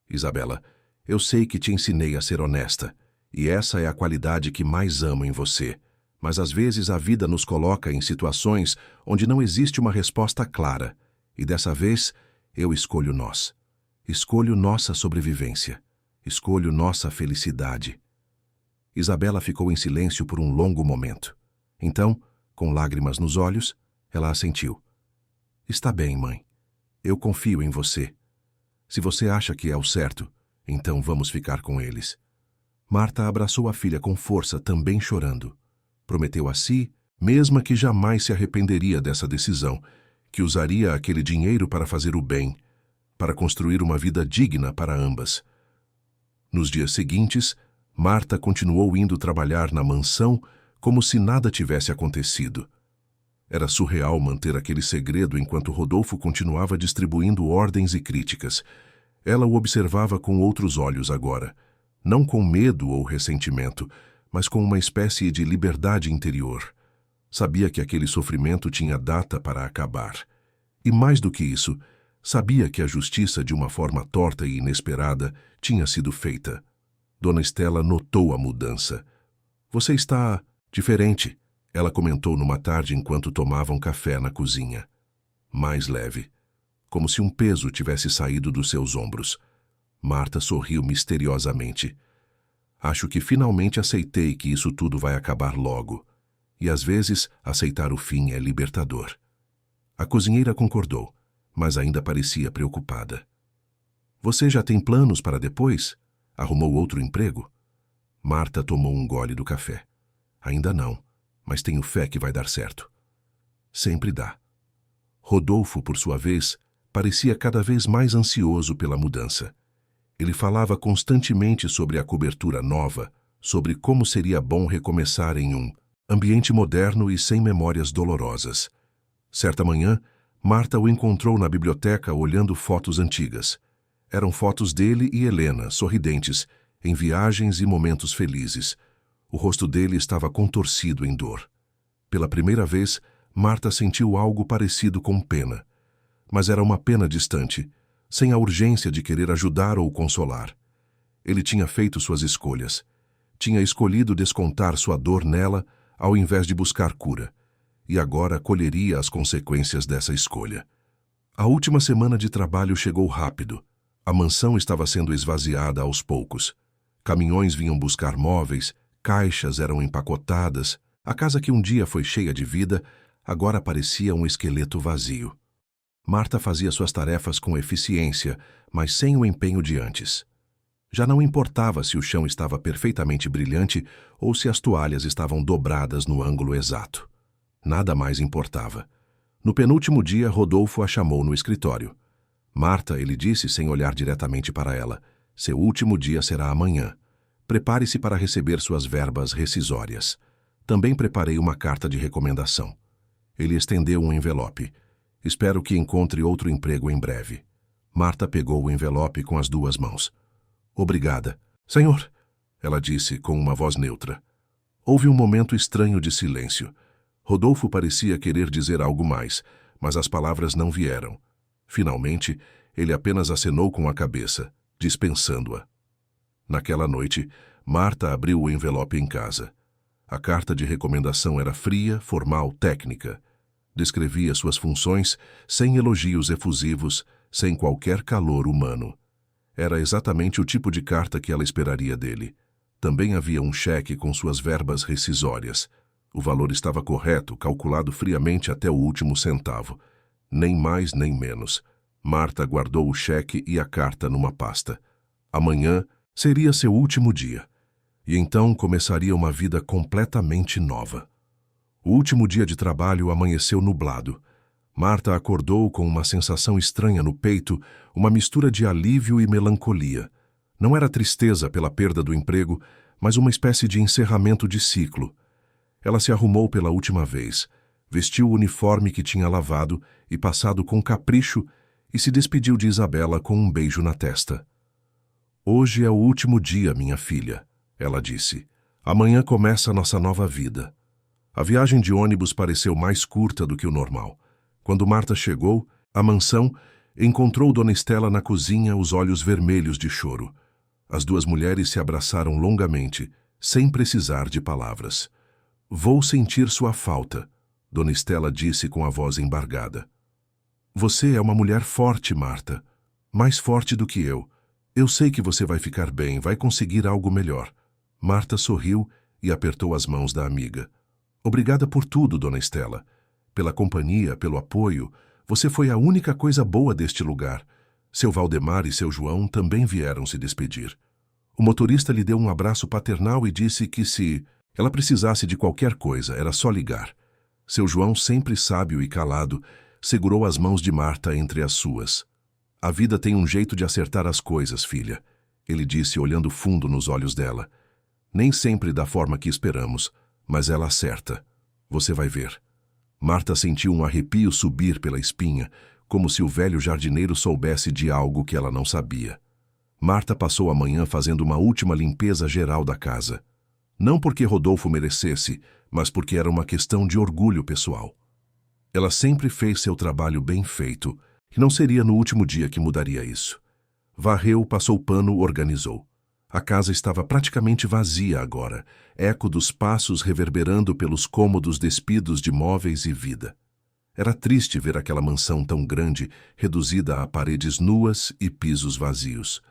Isabela, eu sei que te ensinei a ser honesta, e essa é a qualidade que mais amo em você. Mas às vezes a vida nos coloca em situações onde não existe uma resposta clara, e dessa vez eu escolho nós. Escolho nossa sobrevivência. Escolho nossa felicidade. Isabela ficou em silêncio por um longo momento. Então, com lágrimas nos olhos, ela assentiu. Está bem, mãe. Eu confio em você. Se você acha que é o certo, então vamos ficar com eles. Marta abraçou a filha com força, também chorando. Prometeu a si, mesma que jamais se arrependeria dessa decisão, que usaria aquele dinheiro para fazer o bem, para construir uma vida digna para ambas. Nos dias seguintes, Marta continuou indo trabalhar na mansão como se nada tivesse acontecido. Era surreal manter aquele segredo enquanto Rodolfo continuava distribuindo ordens e críticas. Ela o observava com outros olhos agora, não com medo ou ressentimento, mas com uma espécie de liberdade interior. Sabia que aquele sofrimento tinha data para acabar. E mais do que isso, sabia que a justiça, de uma forma torta e inesperada, tinha sido feita. Dona Estela notou a mudança. Você está diferente, ela comentou numa tarde enquanto tomavam café na cozinha. Mais leve, como se um peso tivesse saído dos seus ombros. Marta sorriu misteriosamente. Acho que finalmente aceitei que isso tudo vai acabar logo. E às vezes, aceitar o fim é libertador. A cozinheira concordou, mas ainda parecia preocupada. Você já tem planos para depois? Arrumou outro emprego? Marta tomou um gole do café. Ainda não, mas tenho fé que vai dar certo. Sempre dá. Rodolfo, por sua vez, parecia cada vez mais ansioso pela mudança. Ele falava constantemente sobre a cobertura nova, sobre como seria bom recomeçar em um ambiente moderno e sem memórias dolorosas. Certa manhã, Marta o encontrou na biblioteca olhando fotos antigas. Eram fotos dele e Helena, sorridentes, em viagens e momentos felizes. O rosto dele estava contorcido em dor. Pela primeira vez, Marta sentiu algo parecido com pena. Mas era uma pena distante, sem a urgência de querer ajudar ou consolar. Ele tinha feito suas escolhas. Tinha escolhido descontar sua dor nela, ao invés de buscar cura. E agora colheria as consequências dessa escolha. A última semana de trabalho chegou rápido. A mansão estava sendo esvaziada aos poucos. Caminhões vinham buscar móveis, caixas eram empacotadas. A casa que um dia foi cheia de vida, agora parecia um esqueleto vazio. Marta fazia suas tarefas com eficiência, mas sem o empenho de antes. Já não importava se o chão estava perfeitamente brilhante ou se as toalhas estavam dobradas no ângulo exato. Nada mais importava. No penúltimo dia, Rodolfo a chamou no escritório. Marta, ele disse sem olhar diretamente para ela, seu último dia será amanhã. Prepare-se para receber suas verbas rescisórias. Também preparei uma carta de recomendação. Ele estendeu um envelope. Espero que encontre outro emprego em breve. Marta pegou o envelope com as duas mãos. Obrigada. Senhor, ela disse com uma voz neutra. Houve um momento estranho de silêncio. Rodolfo parecia querer dizer algo mais, mas as palavras não vieram. Finalmente, ele apenas acenou com a cabeça, dispensando-a. Naquela noite, Marta abriu o envelope em casa. A carta de recomendação era fria, formal, técnica. Descrevia suas funções sem elogios efusivos, sem qualquer calor humano. Era exatamente o tipo de carta que ela esperaria dele. Também havia um cheque com suas verbas rescisórias. O valor estava correto, calculado friamente até o último centavo. Nem mais nem menos. Marta guardou o cheque e a carta numa pasta. Amanhã seria seu último dia. E então começaria uma vida completamente nova. O último dia de trabalho amanheceu nublado. Marta acordou com uma sensação estranha no peito, uma mistura de alívio e melancolia. Não era tristeza pela perda do emprego, mas uma espécie de encerramento de ciclo. Ela se arrumou pela última vez, vestiu o uniforme que tinha lavado e passado com capricho e se despediu de Isabela com um beijo na testa. Hoje é o último dia, minha filha, ela disse. Amanhã começa a nossa nova vida. A viagem de ônibus pareceu mais curta do que o normal. Quando Marta chegou, à mansão, encontrou Dona Estela na cozinha, os olhos vermelhos de choro. As duas mulheres se abraçaram longamente, sem precisar de palavras. Vou sentir sua falta, Dona Estela disse com a voz embargada. Você é uma mulher forte, Marta. Mais forte do que eu. Eu sei que você vai ficar bem, vai conseguir algo melhor. Marta sorriu e apertou as mãos da amiga. Obrigada por tudo, Dona Estela. Pela companhia, pelo apoio. Você foi a única coisa boa deste lugar. Seu Valdemar e seu João também vieram se despedir. O motorista lhe deu um abraço paternal e disse que se ela precisasse de qualquer coisa, era só ligar. Seu João, sempre sábio e calado, segurou as mãos de Marta entre as suas. A vida tem um jeito de acertar as coisas, filha, ele disse olhando fundo nos olhos dela. Nem sempre da forma que esperamos, mas ela acerta. Você vai ver. Marta sentiu um arrepio subir pela espinha, como se o velho jardineiro soubesse de algo que ela não sabia. Marta passou a manhã fazendo uma última limpeza geral da casa. Não porque Rodolfo merecesse, mas porque era uma questão de orgulho pessoal. Ela sempre fez seu trabalho bem feito, e não seria no último dia que mudaria isso. Varreu, passou pano, organizou. A casa estava praticamente vazia agora, eco dos passos reverberando pelos cômodos despidos de móveis e vida. Era triste ver aquela mansão tão grande, reduzida a paredes nuas e pisos vazios.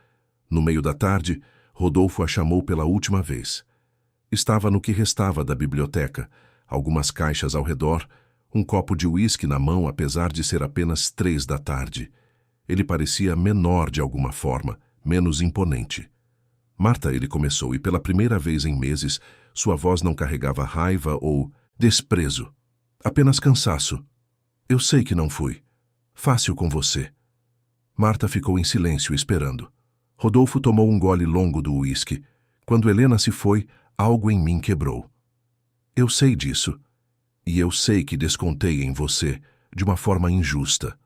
No meio da tarde, Rodolfo a chamou pela última vez. Estava no que restava da biblioteca, algumas caixas ao redor, um copo de uísque na mão apesar de ser apenas 3 da tarde. Ele parecia menor de alguma forma, menos imponente. Marta, ele começou, e pela primeira vez em meses, sua voz não carregava raiva ou desprezo. Apenas cansaço. Eu sei que não fui. Fácil com você. Marta ficou em silêncio, esperando. Rodolfo tomou um gole longo do uísque. Quando Helena se foi, algo em mim quebrou. Eu sei disso. E eu sei que descontei em você, de uma forma injusta.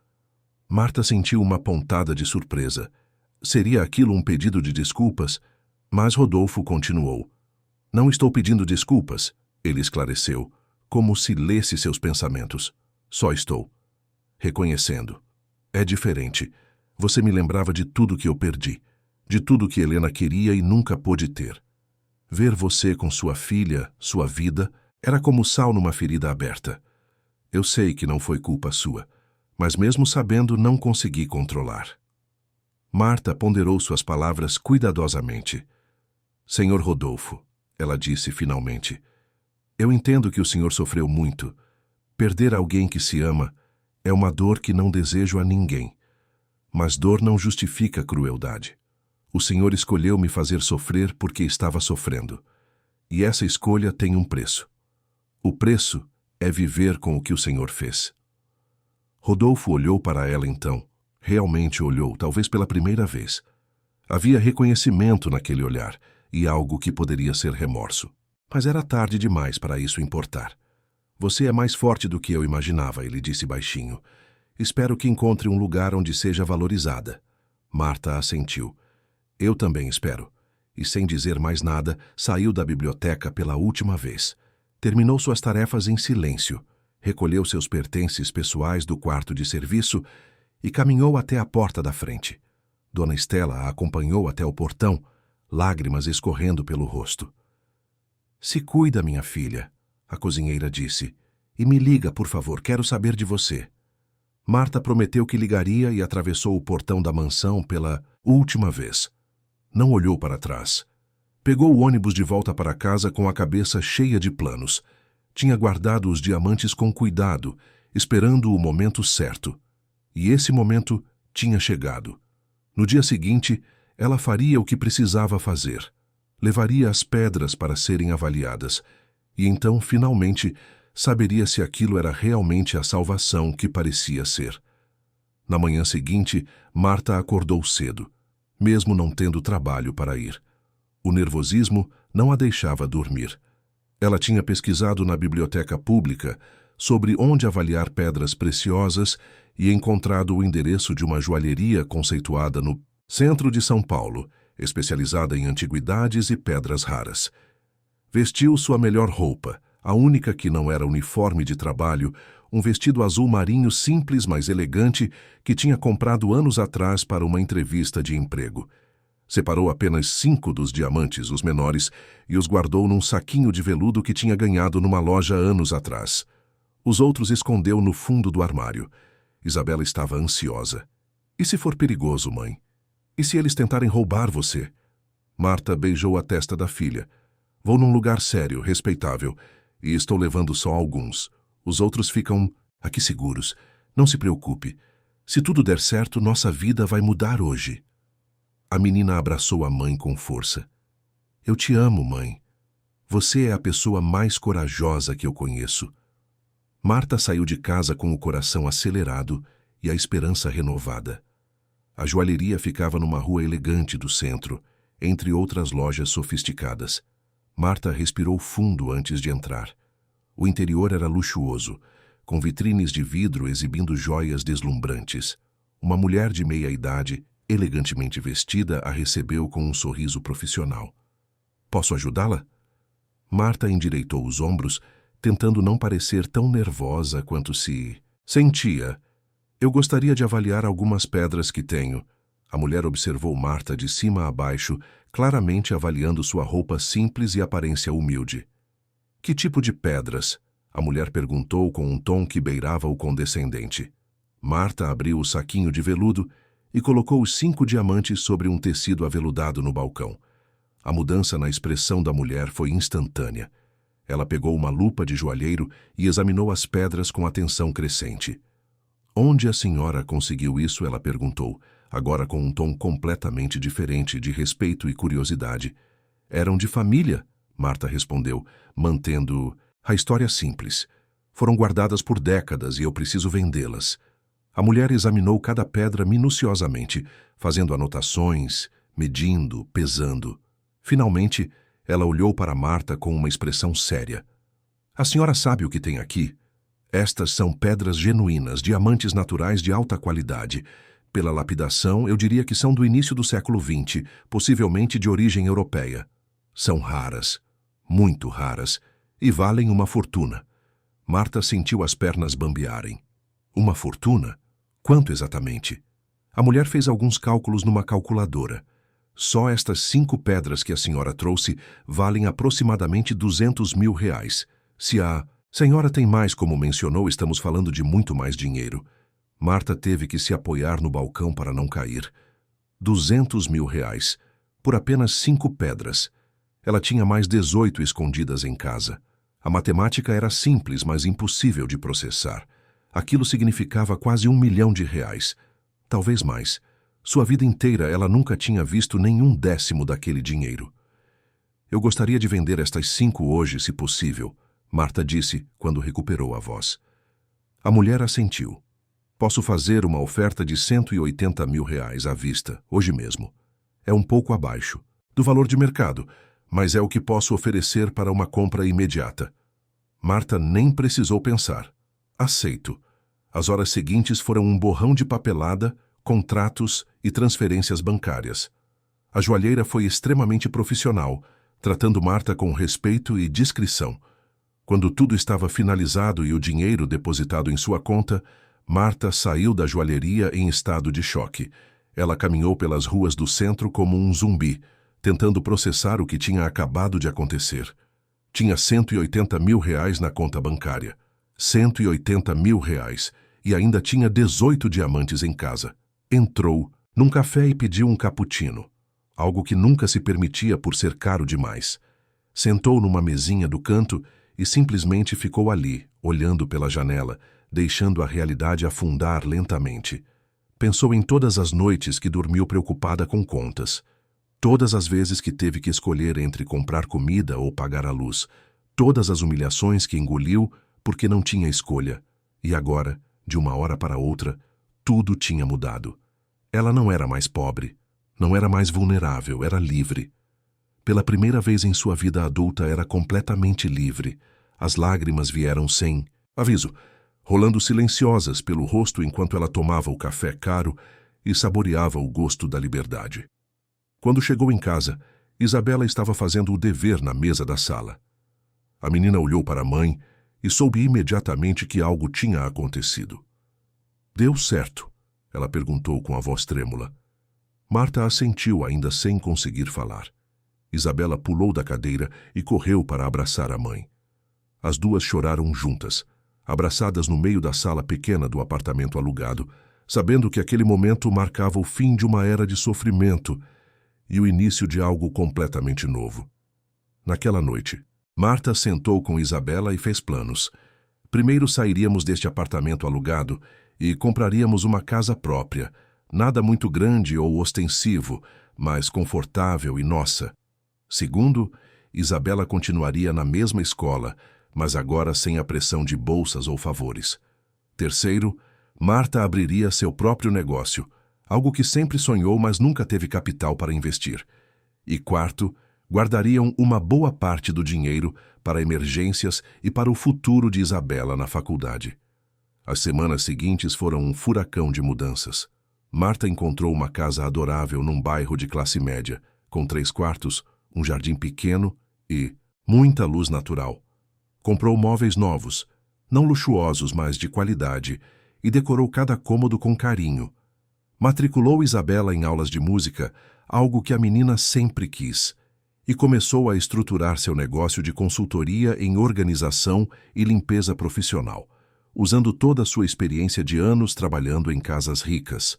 Marta sentiu uma pontada de surpresa. Seria aquilo um pedido de desculpas? Mas Rodolfo continuou. Não estou pedindo desculpas, ele esclareceu, como se lesse seus pensamentos. Só estou reconhecendo. É diferente. Você me lembrava de tudo que eu perdi, de tudo que Helena queria e nunca pôde ter. Ver você com sua filha, sua vida, era como sal numa ferida aberta. Eu sei que não foi culpa sua, mas mesmo sabendo não consegui controlar. Marta ponderou suas palavras cuidadosamente. Senhor Rodolfo, ela disse finalmente, eu entendo que o senhor sofreu muito, Perder alguém que se ama é uma dor que não desejo a ninguém. Mas dor não justifica crueldade. O Senhor escolheu me fazer sofrer porque estava sofrendo. E essa escolha tem um preço. O preço é viver com o que o Senhor fez. Rodolfo olhou para ela então. Realmente olhou, talvez pela primeira vez. Havia reconhecimento naquele olhar e algo que poderia ser remorso. Mas era tarde demais para isso importar. Você é mais forte do que eu imaginava, ele disse baixinho. Espero que encontre um lugar onde seja valorizada. Marta assentiu. Eu também espero. E sem dizer mais nada, saiu da biblioteca pela última vez. Terminou suas tarefas em silêncio, recolheu seus pertences pessoais do quarto de serviço e caminhou até a porta da frente. Dona Estela a acompanhou até o portão, lágrimas escorrendo pelo rosto. Se cuida, minha filha, a cozinheira disse, e me liga, por favor, quero saber de você. Marta prometeu que ligaria e atravessou o portão da mansão pela última vez. Não olhou para trás. Pegou o ônibus de volta para casa com a cabeça cheia de planos. Tinha guardado os diamantes com cuidado, esperando o momento certo. E esse momento tinha chegado. No dia seguinte, ela faria o que precisava fazer. Levaria as pedras para serem avaliadas. E então, finalmente, saberia se aquilo era realmente a salvação que parecia ser. Na manhã seguinte, Marta acordou cedo, mesmo não tendo trabalho para ir. O nervosismo não a deixava dormir. Ela tinha pesquisado na biblioteca pública sobre onde avaliar pedras preciosas e encontrado o endereço de uma joalheria conceituada no centro de São Paulo, especializada em antiguidades e pedras raras. Vestiu sua melhor roupa, a única que não era uniforme de trabalho, um vestido azul marinho simples, mas elegante, que tinha comprado anos atrás para uma entrevista de emprego. Separou apenas 5 dos diamantes, os menores, e os guardou num saquinho de veludo que tinha ganhado numa loja anos atrás. Os outros escondeu no fundo do armário. Isabela estava ansiosa. E se for perigoso, mãe? E se eles tentarem roubar você? Marta beijou a testa da filha. Vou num lugar sério, respeitável, e estou levando só alguns. Os outros ficam aqui seguros. Não se preocupe. Se tudo der certo, nossa vida vai mudar hoje. A menina abraçou a mãe com força. Eu te amo, mãe. Você é a pessoa mais corajosa que eu conheço. Marta saiu de casa com o coração acelerado e a esperança renovada. A joalheria ficava numa rua elegante do centro, entre outras lojas sofisticadas. Marta respirou fundo antes de entrar. O interior era luxuoso, com vitrines de vidro exibindo joias deslumbrantes. Uma mulher de meia-idade, elegantemente vestida, a recebeu com um sorriso profissional. Posso ajudá-la? Marta endireitou os ombros, tentando não parecer tão nervosa quanto se sentia. Eu gostaria de avaliar algumas pedras que tenho. A mulher observou Marta de cima a baixo, claramente avaliando sua roupa simples e aparência humilde. Que tipo de pedras? A mulher perguntou com um tom que beirava o condescendente. Marta abriu o saquinho de veludo e colocou os 5 diamantes sobre um tecido aveludado no balcão. A mudança na expressão da mulher foi instantânea. Ela pegou uma lupa de joalheiro e examinou as pedras com atenção crescente. Onde a senhora conseguiu isso? Ela perguntou, agora com um tom completamente diferente de respeito e curiosidade. Eram de família, Marta respondeu, mantendo a história simples. Foram guardadas por décadas e eu preciso vendê-las. A mulher examinou cada pedra minuciosamente, fazendo anotações, medindo, pesando. Finalmente, ela olhou para Marta com uma expressão séria. A senhora sabe o que tem aqui? Estas são pedras genuínas, diamantes naturais de alta qualidade. Pela lapidação, eu diria que são do início do século XX, possivelmente de origem europeia. São raras, muito raras, e valem uma fortuna. Marta sentiu as pernas bambearem. Uma fortuna? Quanto exatamente? A mulher fez alguns cálculos numa calculadora. Só estas 5 pedras que a senhora trouxe valem aproximadamente R$ 200.000. Se a senhora tem mais, como mencionou, estamos falando de muito mais dinheiro. Marta teve que se apoiar no balcão para não cair. R$ 200.000, por apenas 5 pedras. Ela tinha mais 18 escondidas em casa. A matemática era simples, mas impossível de processar. Aquilo significava quase R$ 1 milhão. Talvez mais. Sua vida inteira ela nunca tinha visto nenhum décimo daquele dinheiro. Eu gostaria de vender estas 5 hoje, se possível, Marta disse quando recuperou a voz. A mulher assentiu. Posso fazer uma oferta de R$ 180 mil à vista, hoje mesmo. É um pouco abaixo do valor de mercado, mas é o que posso oferecer para uma compra imediata. Marta nem precisou pensar. Aceito. As horas seguintes foram um borrão de papelada, contratos e transferências bancárias. A joalheira foi extremamente profissional, tratando Marta com respeito e discrição. Quando tudo estava finalizado e o dinheiro depositado em sua conta, Marta saiu da joalheria em estado de choque. Ela caminhou pelas ruas do centro como um zumbi, tentando processar o que tinha acabado de acontecer. Tinha R$ 180 mil na conta bancária. R$ 180 mil e ainda tinha 18 diamantes em casa. Entrou num café e pediu um cappuccino, algo que nunca se permitia por ser caro demais. Sentou numa mesinha do canto e simplesmente ficou ali, olhando pela janela, deixando a realidade afundar lentamente. Pensou em todas as noites que dormiu preocupada com contas. Todas as vezes que teve que escolher entre comprar comida ou pagar a luz. Todas as humilhações que engoliu porque não tinha escolha. E agora, de uma hora para outra, tudo tinha mudado. Ela não era mais pobre, não era mais vulnerável, era livre. Pela primeira vez em sua vida adulta era completamente livre. As lágrimas vieram sem aviso, rolando silenciosas pelo rosto enquanto ela tomava o café caro e saboreava o gosto da liberdade. Quando chegou em casa, Isabela estava fazendo o dever na mesa da sala. A menina olhou para a mãe e soube imediatamente que algo tinha acontecido. Deu certo? Ela perguntou com a voz trêmula. Marta assentiu, ainda sem conseguir falar. Isabela pulou da cadeira e correu para abraçar a mãe. As duas choraram juntas, abraçadas no meio da sala pequena do apartamento alugado, sabendo que aquele momento marcava o fim de uma era de sofrimento e o início de algo completamente novo. Naquela noite, Marta sentou com Isabela e fez planos. Primeiro sairíamos deste apartamento alugado e compraríamos uma casa própria, nada muito grande ou ostensivo, mas confortável e nossa. Segundo, Isabela continuaria na mesma escola, mas agora sem a pressão de bolsas ou favores. Terceiro, Marta abriria seu próprio negócio, algo que sempre sonhou, mas nunca teve capital para investir. E quarto, guardariam uma boa parte do dinheiro para emergências e para o futuro de Isabela na faculdade. As semanas seguintes foram um furacão de mudanças. Marta encontrou uma casa adorável num bairro de classe média, com 3 quartos, um jardim pequeno e muita luz natural. Comprou móveis novos, não luxuosos, mas de qualidade, e decorou cada cômodo com carinho. Matriculou Isabela em aulas de música, algo que a menina sempre quis, e começou a estruturar seu negócio de consultoria em organização e limpeza profissional, usando toda a sua experiência de anos trabalhando em casas ricas.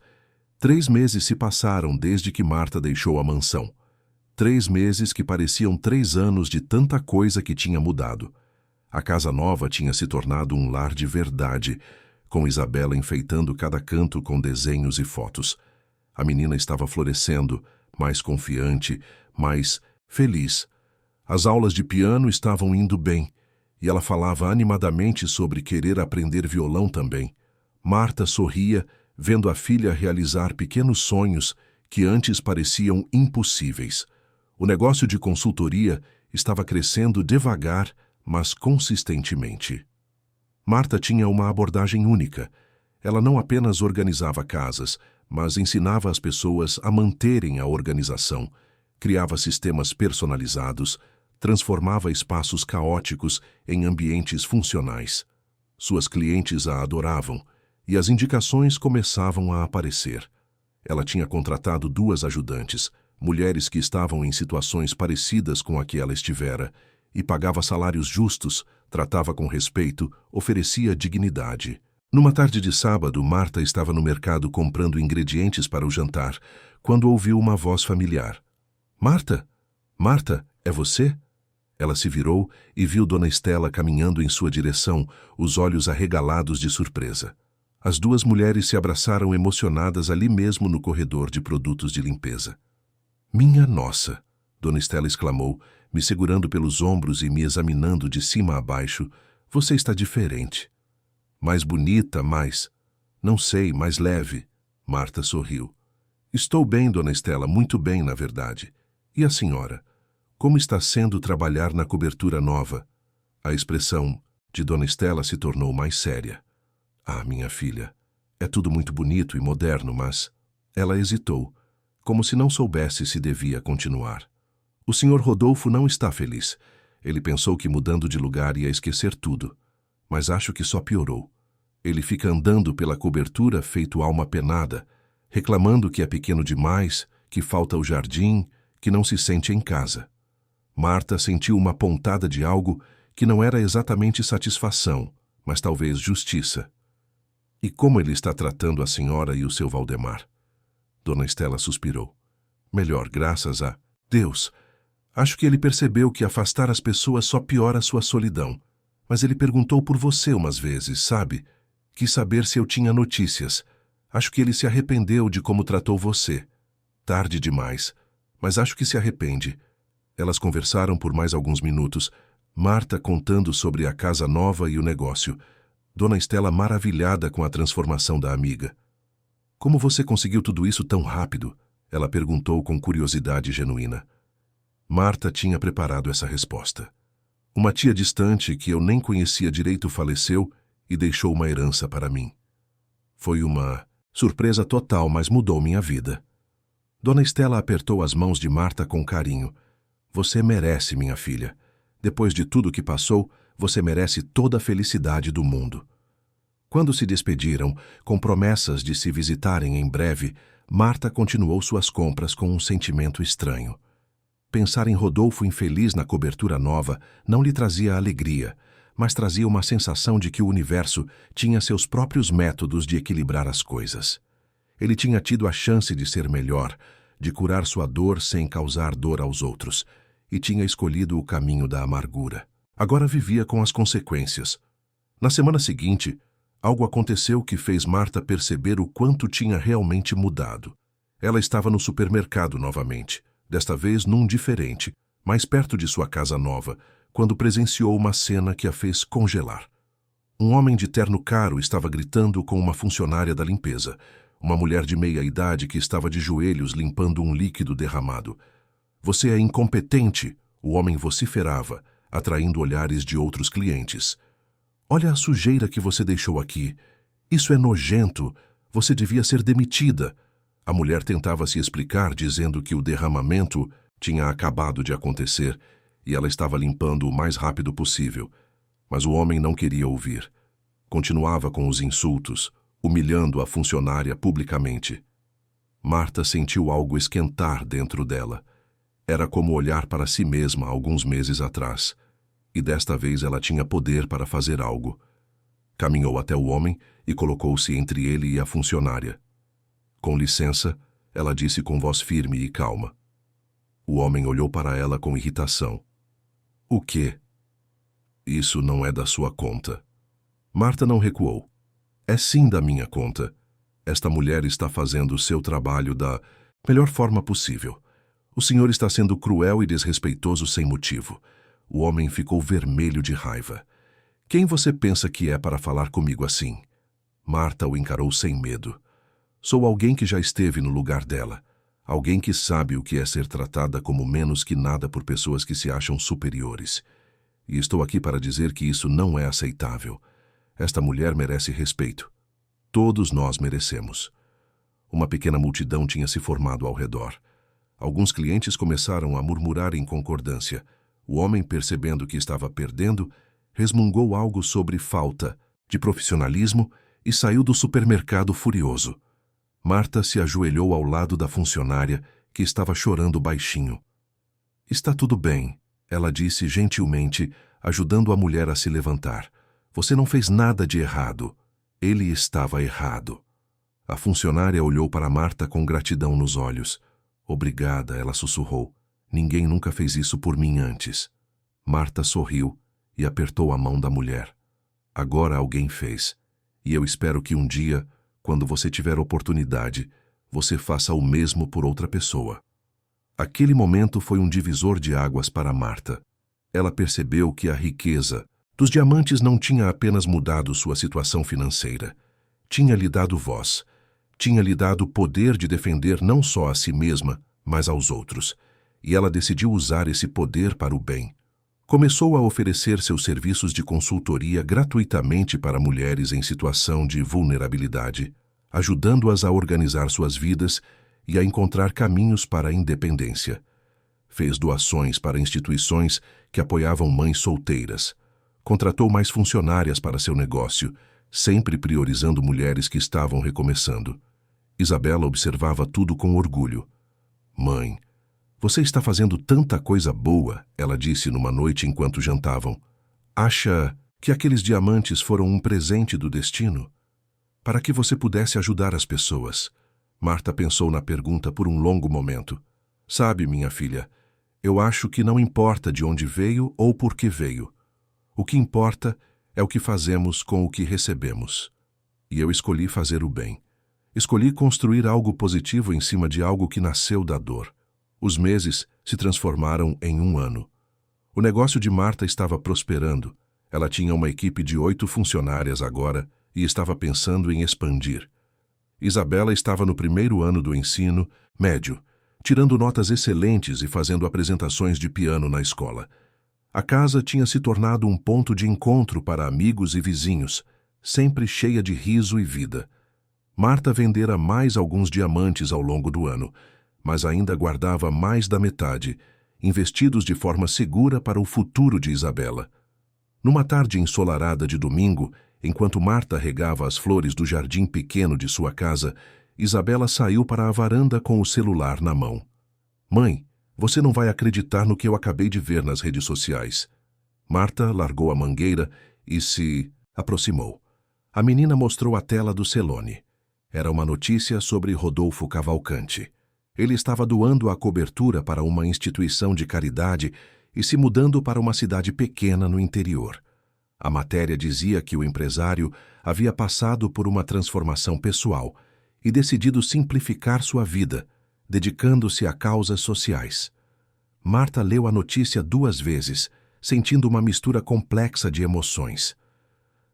3 meses se passaram desde que Marta deixou a mansão. 3 meses que pareciam 3 anos de tanta coisa que tinha mudado. A casa nova tinha se tornado um lar de verdade, com Isabela enfeitando cada canto com desenhos e fotos. A menina estava florescendo, mais confiante, mais feliz. As aulas de piano estavam indo bem, e ela falava animadamente sobre querer aprender violão também. Marta sorria, vendo a filha realizar pequenos sonhos que antes pareciam impossíveis. O negócio de consultoria estava crescendo devagar, mas consistentemente. Marta tinha uma abordagem única. Ela não apenas organizava casas, mas ensinava as pessoas a manterem a organização, criava sistemas personalizados, transformava espaços caóticos em ambientes funcionais. Suas clientes a adoravam, e as indicações começavam a aparecer. Ela tinha contratado 2 ajudantes, mulheres que estavam em situações parecidas com a que ela estivera, e pagava salários justos, tratava com respeito, oferecia dignidade. Numa tarde de sábado, Marta estava no mercado comprando ingredientes para o jantar, quando ouviu uma voz familiar. Marta? Marta, é você? Ela se virou e viu Dona Estela caminhando em sua direção, os olhos arregalados de surpresa. As duas mulheres se abraçaram emocionadas ali mesmo no corredor de produtos de limpeza. Minha nossa! Dona Estela exclamou, me segurando pelos ombros e me examinando de cima a baixo. Você está diferente. Mais bonita, mais... Não sei, mais leve. Marta sorriu. Estou bem, Dona Estela, muito bem, na verdade. E a senhora? Como está sendo trabalhar na cobertura nova? A expressão de Dona Estela se tornou mais séria. Ah, minha filha, é tudo muito bonito e moderno, mas... Ela hesitou, como se não soubesse se devia continuar. O senhor Rodolfo não está feliz. Ele pensou que mudando de lugar ia esquecer tudo. Mas acho que só piorou. Ele fica andando pela cobertura feito alma penada, reclamando que é pequeno demais, que falta o jardim, que não se sente em casa. Marta sentiu uma pontada de algo que não era exatamente satisfação, mas talvez justiça. E como ele está tratando a senhora e o seu Valdemar? Dona Estela suspirou. Melhor, graças a Deus. Acho que ele percebeu que afastar as pessoas só piora a sua solidão. Mas ele perguntou por você umas vezes, sabe? Quis saber se eu tinha notícias. Acho que ele se arrependeu de como tratou você. Tarde demais, mas acho que se arrepende. Elas conversaram por mais alguns minutos, Marta contando sobre a casa nova e o negócio. Dona Estela maravilhada com a transformação da amiga. Como você conseguiu tudo isso tão rápido? Ela perguntou com curiosidade genuína. Marta tinha preparado essa resposta. Uma tia distante que eu nem conhecia direito faleceu e deixou uma herança para mim. Foi uma surpresa total, mas mudou minha vida. Dona Estela apertou as mãos de Marta com carinho. Você merece, minha filha. Depois de tudo que passou, você merece toda a felicidade do mundo. Quando se despediram, com promessas de se visitarem em breve, Marta continuou suas compras com um sentimento estranho. Pensar em Rodolfo infeliz na cobertura nova não lhe trazia alegria, mas trazia uma sensação de que o universo tinha seus próprios métodos de equilibrar as coisas. Ele tinha tido a chance de ser melhor, de curar sua dor sem causar dor aos outros, e tinha escolhido o caminho da amargura. Agora vivia com as consequências. Na semana seguinte, algo aconteceu que fez Marta perceber o quanto tinha realmente mudado. Ela estava no supermercado novamente, desta vez num diferente, mais perto de sua casa nova, quando presenciou uma cena que a fez congelar. Um homem de terno caro estava gritando com uma funcionária da limpeza, uma mulher de meia-idade que estava de joelhos limpando um líquido derramado. Você é incompetente, o homem vociferava, atraindo olhares de outros clientes. Olha a sujeira que você deixou aqui. Isso é nojento. Você devia ser demitida. A mulher tentava se explicar, dizendo que o derramamento tinha acabado de acontecer e ela estava limpando o mais rápido possível. Mas o homem não queria ouvir. Continuava com os insultos, humilhando a funcionária publicamente. Marta sentiu algo esquentar dentro dela. Era como olhar para si mesma alguns meses atrás. E desta vez ela tinha poder para fazer algo. Caminhou até o homem e colocou-se entre ele e a funcionária. Com licença, ela disse com voz firme e calma. O homem olhou para ela com irritação. O quê? Isso não é da sua conta. Marta não recuou. É sim da minha conta. Esta mulher está fazendo o seu trabalho da melhor forma possível. O senhor está sendo cruel e desrespeitoso sem motivo. O homem ficou vermelho de raiva. Quem você pensa que é para falar comigo assim? Marta o encarou sem medo. Sou alguém que já esteve no lugar dela. Alguém que sabe o que é ser tratada como menos que nada por pessoas que se acham superiores. E estou aqui para dizer que isso não é aceitável. Esta mulher merece respeito. Todos nós merecemos. Uma pequena multidão tinha se formado ao redor. Alguns clientes começaram a murmurar em concordância. O homem, percebendo que estava perdendo, resmungou algo sobre falta de profissionalismo e saiu do supermercado furioso. Marta se ajoelhou ao lado da funcionária, que estava chorando baixinho. Está tudo bem, ela disse gentilmente, ajudando a mulher a se levantar. Você não fez nada de errado. Ele estava errado. A funcionária olhou para Marta com gratidão nos olhos. Obrigada, ela sussurrou. Ninguém nunca fez isso por mim antes. Marta sorriu e apertou a mão da mulher. Agora alguém fez. E eu espero que um dia, quando você tiver oportunidade, você faça o mesmo por outra pessoa. Aquele momento foi um divisor de águas para Marta. Ela percebeu que a riqueza dos diamantes não tinha apenas mudado sua situação financeira. Tinha lhe dado voz. Tinha lhe dado o poder de defender não só a si mesma, mas aos outros. E ela decidiu usar esse poder para o bem. Começou a oferecer seus serviços de consultoria gratuitamente para mulheres em situação de vulnerabilidade, ajudando-as a organizar suas vidas e a encontrar caminhos para a independência. Fez doações para instituições que apoiavam mães solteiras. Contratou mais funcionárias para seu negócio, sempre priorizando mulheres que estavam recomeçando. Isabela observava tudo com orgulho. "Mãe, você está fazendo tanta coisa boa", ela disse numa noite enquanto jantavam. "Acha que aqueles diamantes foram um presente do destino? Para que você pudesse ajudar as pessoas?" Marta pensou na pergunta por um longo momento. "Sabe, minha filha, eu acho que não importa de onde veio ou por que veio. O que importa é o que fazemos com o que recebemos. E eu escolhi fazer o bem. Escolhi construir algo positivo em cima de algo que nasceu da dor. Os meses se transformaram em um ano. O negócio de Marta estava prosperando. Ela tinha uma equipe de 8 funcionárias agora e estava pensando em expandir. Isabela estava no primeiro ano do ensino médio, tirando notas excelentes e fazendo apresentações de piano na escola. A casa tinha se tornado um ponto de encontro para amigos e vizinhos, sempre cheia de riso e vida. Marta vendera mais alguns diamantes ao longo do ano, mas ainda guardava mais da metade, investidos de forma segura para o futuro de Isabela. Numa tarde ensolarada de domingo, enquanto Marta regava as flores do jardim pequeno de sua casa, Isabela saiu para a varanda com o celular na mão. "Mãe, você não vai acreditar no que eu acabei de ver nas redes sociais." Marta largou a mangueira e se aproximou. A menina mostrou a tela do Celone. Era uma notícia sobre Rodolfo Cavalcante. Ele estava doando a cobertura para uma instituição de caridade e se mudando para uma cidade pequena no interior. A matéria dizia que o empresário havia passado por uma transformação pessoal e decidido simplificar sua vida, dedicando-se a causas sociais. Marta leu a notícia 2 vezes, sentindo uma mistura complexa de emoções.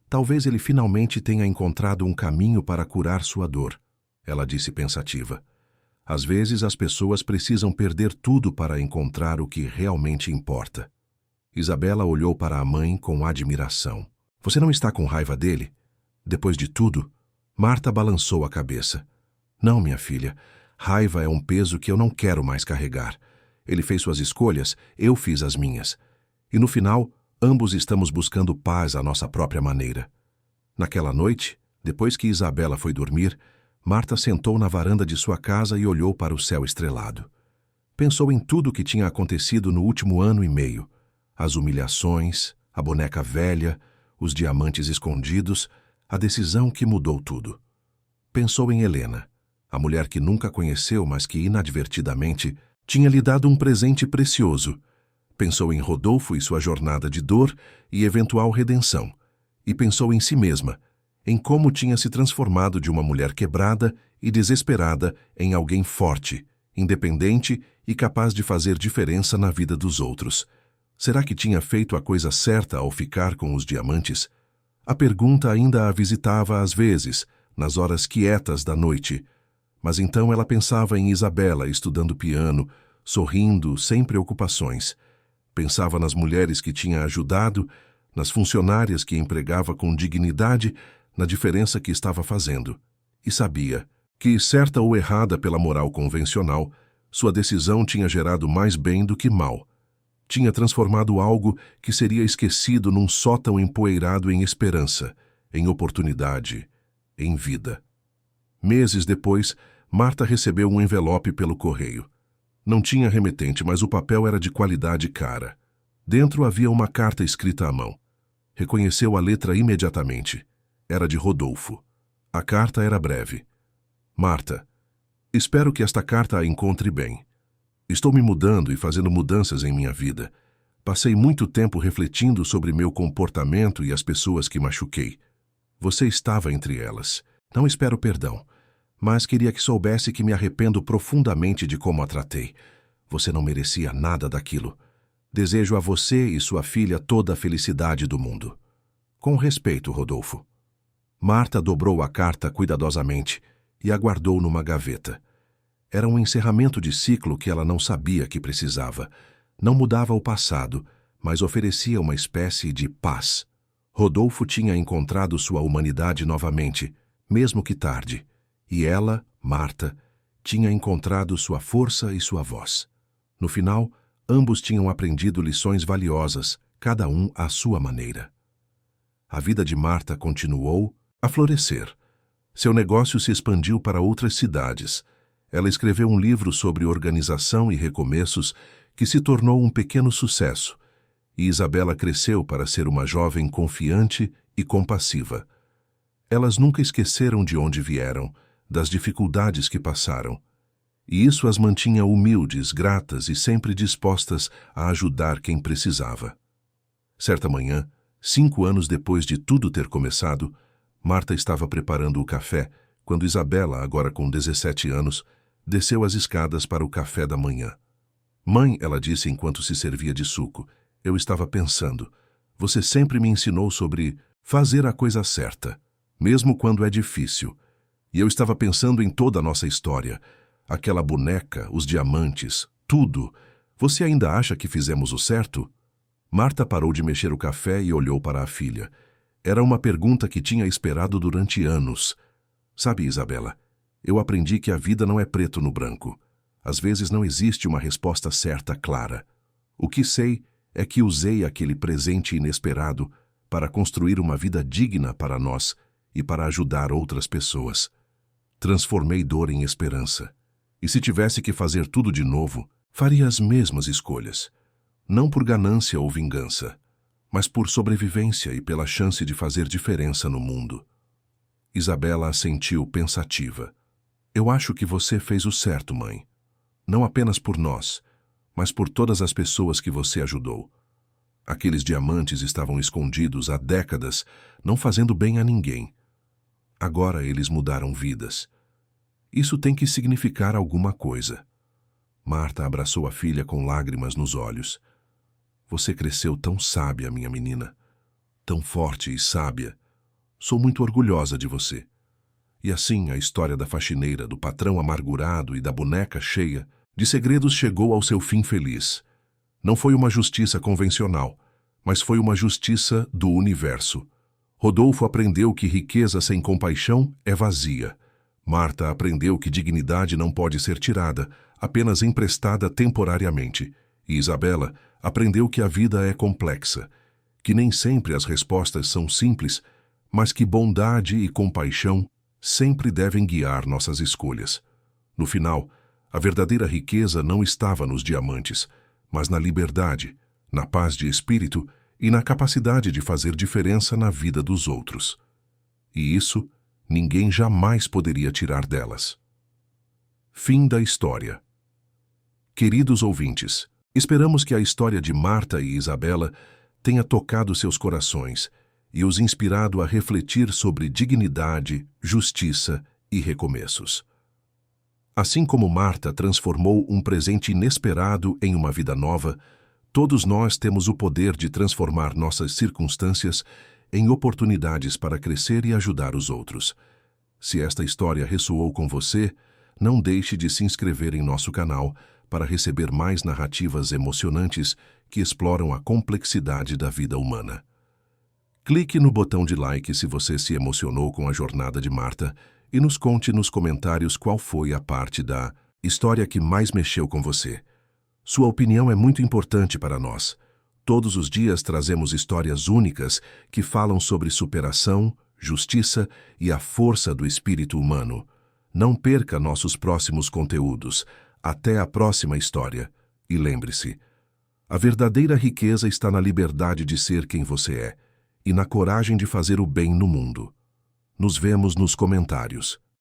Talvez ele finalmente tenha encontrado um caminho para curar sua dor, ela disse pensativa. Às vezes as pessoas precisam perder tudo para encontrar o que realmente importa. Isabela olhou para a mãe com admiração. "Você não está com raiva dele? Depois de tudo?" Marta balançou a cabeça. "Não, minha filha. Raiva é um peso que eu não quero mais carregar. Ele fez suas escolhas, eu fiz as minhas. E no final, ambos estamos buscando paz à nossa própria maneira." Naquela noite, depois que Isabela foi dormir, Marta sentou na varanda de sua casa e olhou para o céu estrelado. Pensou em tudo o que tinha acontecido no último ano e meio. As humilhações, a boneca velha, os diamantes escondidos, a decisão que mudou tudo. Pensou em Helena, a mulher que nunca conheceu, mas que inadvertidamente tinha lhe dado um presente precioso. Pensou em Rodolfo e sua jornada de dor e eventual redenção. E pensou em si mesma, em como tinha se transformado de uma mulher quebrada e desesperada em alguém forte, independente e capaz de fazer diferença na vida dos outros. Será que tinha feito a coisa certa ao ficar com os diamantes? A pergunta ainda a visitava às vezes, nas horas quietas da noite. Mas então ela pensava em Isabela estudando piano, sorrindo, sem preocupações. Pensava nas mulheres que tinha ajudado, nas funcionárias que empregava com dignidade, na diferença que estava fazendo. E sabia que, certa ou errada pela moral convencional, sua decisão tinha gerado mais bem do que mal. Tinha transformado algo que seria esquecido num sótão empoeirado em esperança, em oportunidade, em vida. Meses depois, Marta recebeu um envelope pelo correio. Não tinha remetente, mas o papel era de qualidade cara. Dentro havia uma carta escrita à mão. Reconheceu a letra imediatamente. Era de Rodolfo. A carta era breve. "Marta, espero que esta carta a encontre bem. Estou me mudando e fazendo mudanças em minha vida. Passei muito tempo refletindo sobre meu comportamento e as pessoas que machuquei. Você estava entre elas. Não espero perdão, mas queria que soubesse que me arrependo profundamente de como a tratei. Você não merecia nada daquilo. Desejo a você e sua filha toda a felicidade do mundo. Com respeito, Rodolfo. Marta dobrou a carta cuidadosamente e a guardou numa gaveta. Era um encerramento de ciclo que ela não sabia que precisava. Não mudava o passado, mas oferecia uma espécie de paz. Rodolfo tinha encontrado sua humanidade novamente, mesmo que tarde, e ela, Marta, tinha encontrado sua força e sua voz. No final, ambos tinham aprendido lições valiosas, cada um à sua maneira. A vida de Marta continuou a florescer. Seu negócio se expandiu para outras cidades. Ela escreveu um livro sobre organização e recomeços que se tornou um pequeno sucesso, e Isabela cresceu para ser uma jovem confiante e compassiva. Elas nunca esqueceram de onde vieram, das dificuldades que passaram, e isso as mantinha humildes, gratas e sempre dispostas a ajudar quem precisava. Certa manhã, 5 anos depois de tudo ter começado, Marta estava preparando o café quando Isabela, agora com 17 anos, desceu as escadas para o café da manhã. Mãe, ela disse enquanto se servia de suco, eu estava pensando, você sempre me ensinou sobre fazer a coisa certa, mesmo quando é difícil. E eu estava pensando em toda a nossa história, aquela boneca, os diamantes, tudo. Você ainda acha que fizemos o certo? Marta parou de mexer o café e olhou para a filha. Era uma pergunta que tinha esperado durante anos. Sabe, Isabela, eu aprendi que a vida não é preto no branco. Às vezes não existe uma resposta certa, clara. O que sei é que usei aquele presente inesperado para construir uma vida digna para nós e para ajudar outras pessoas. Transformei dor em esperança. E se tivesse que fazer tudo de novo, faria as mesmas escolhas. Não por ganância ou vingança, mas por sobrevivência e pela chance de fazer diferença no mundo. Isabela assentiu pensativa. Eu acho que você fez o certo, mãe. Não apenas por nós, mas por todas as pessoas que você ajudou. Aqueles diamantes estavam escondidos há décadas, não fazendo bem a ninguém. Agora eles mudaram vidas. Isso tem que significar alguma coisa. Marta abraçou a filha com lágrimas nos olhos. Você cresceu tão sábia, minha menina. Tão forte e sábia. Sou muito orgulhosa de você. E assim a história da faxineira, do patrão amargurado e da boneca cheia de segredos chegou ao seu fim feliz. Não foi uma justiça convencional, mas foi uma justiça do universo. Rodolfo aprendeu que riqueza sem compaixão é vazia. Marta aprendeu que dignidade não pode ser tirada, apenas emprestada temporariamente. E Isabela aprendeu que a vida é complexa, que nem sempre as respostas são simples, mas que bondade e compaixão sempre devem guiar nossas escolhas. No final, a verdadeira riqueza não estava nos diamantes, mas na liberdade, na paz de espírito e na capacidade de fazer diferença na vida dos outros. E isso ninguém jamais poderia tirar delas. Fim da história. Queridos ouvintes, esperamos que a história de Marta e Isabela tenha tocado seus corações e os inspirado a refletir sobre dignidade, justiça e recomeços. Assim como Marta transformou um presente inesperado em uma vida nova, todos nós temos o poder de transformar nossas circunstâncias em oportunidades para crescer e ajudar os outros. Se esta história ressoou com você, não deixe de se inscrever em nosso canal para receber mais narrativas emocionantes que exploram a complexidade da vida humana. Clique no botão de like se você se emocionou com a jornada de Marta e nos conte nos comentários qual foi a parte da história que mais mexeu com você. Sua opinião é muito importante para nós. Todos os dias trazemos histórias únicas que falam sobre superação, justiça e a força do espírito humano. Não perca nossos próximos conteúdos. Até a próxima história. E lembre-se, a verdadeira riqueza está na liberdade de ser quem você é e na coragem de fazer o bem no mundo. Nos vemos nos comentários.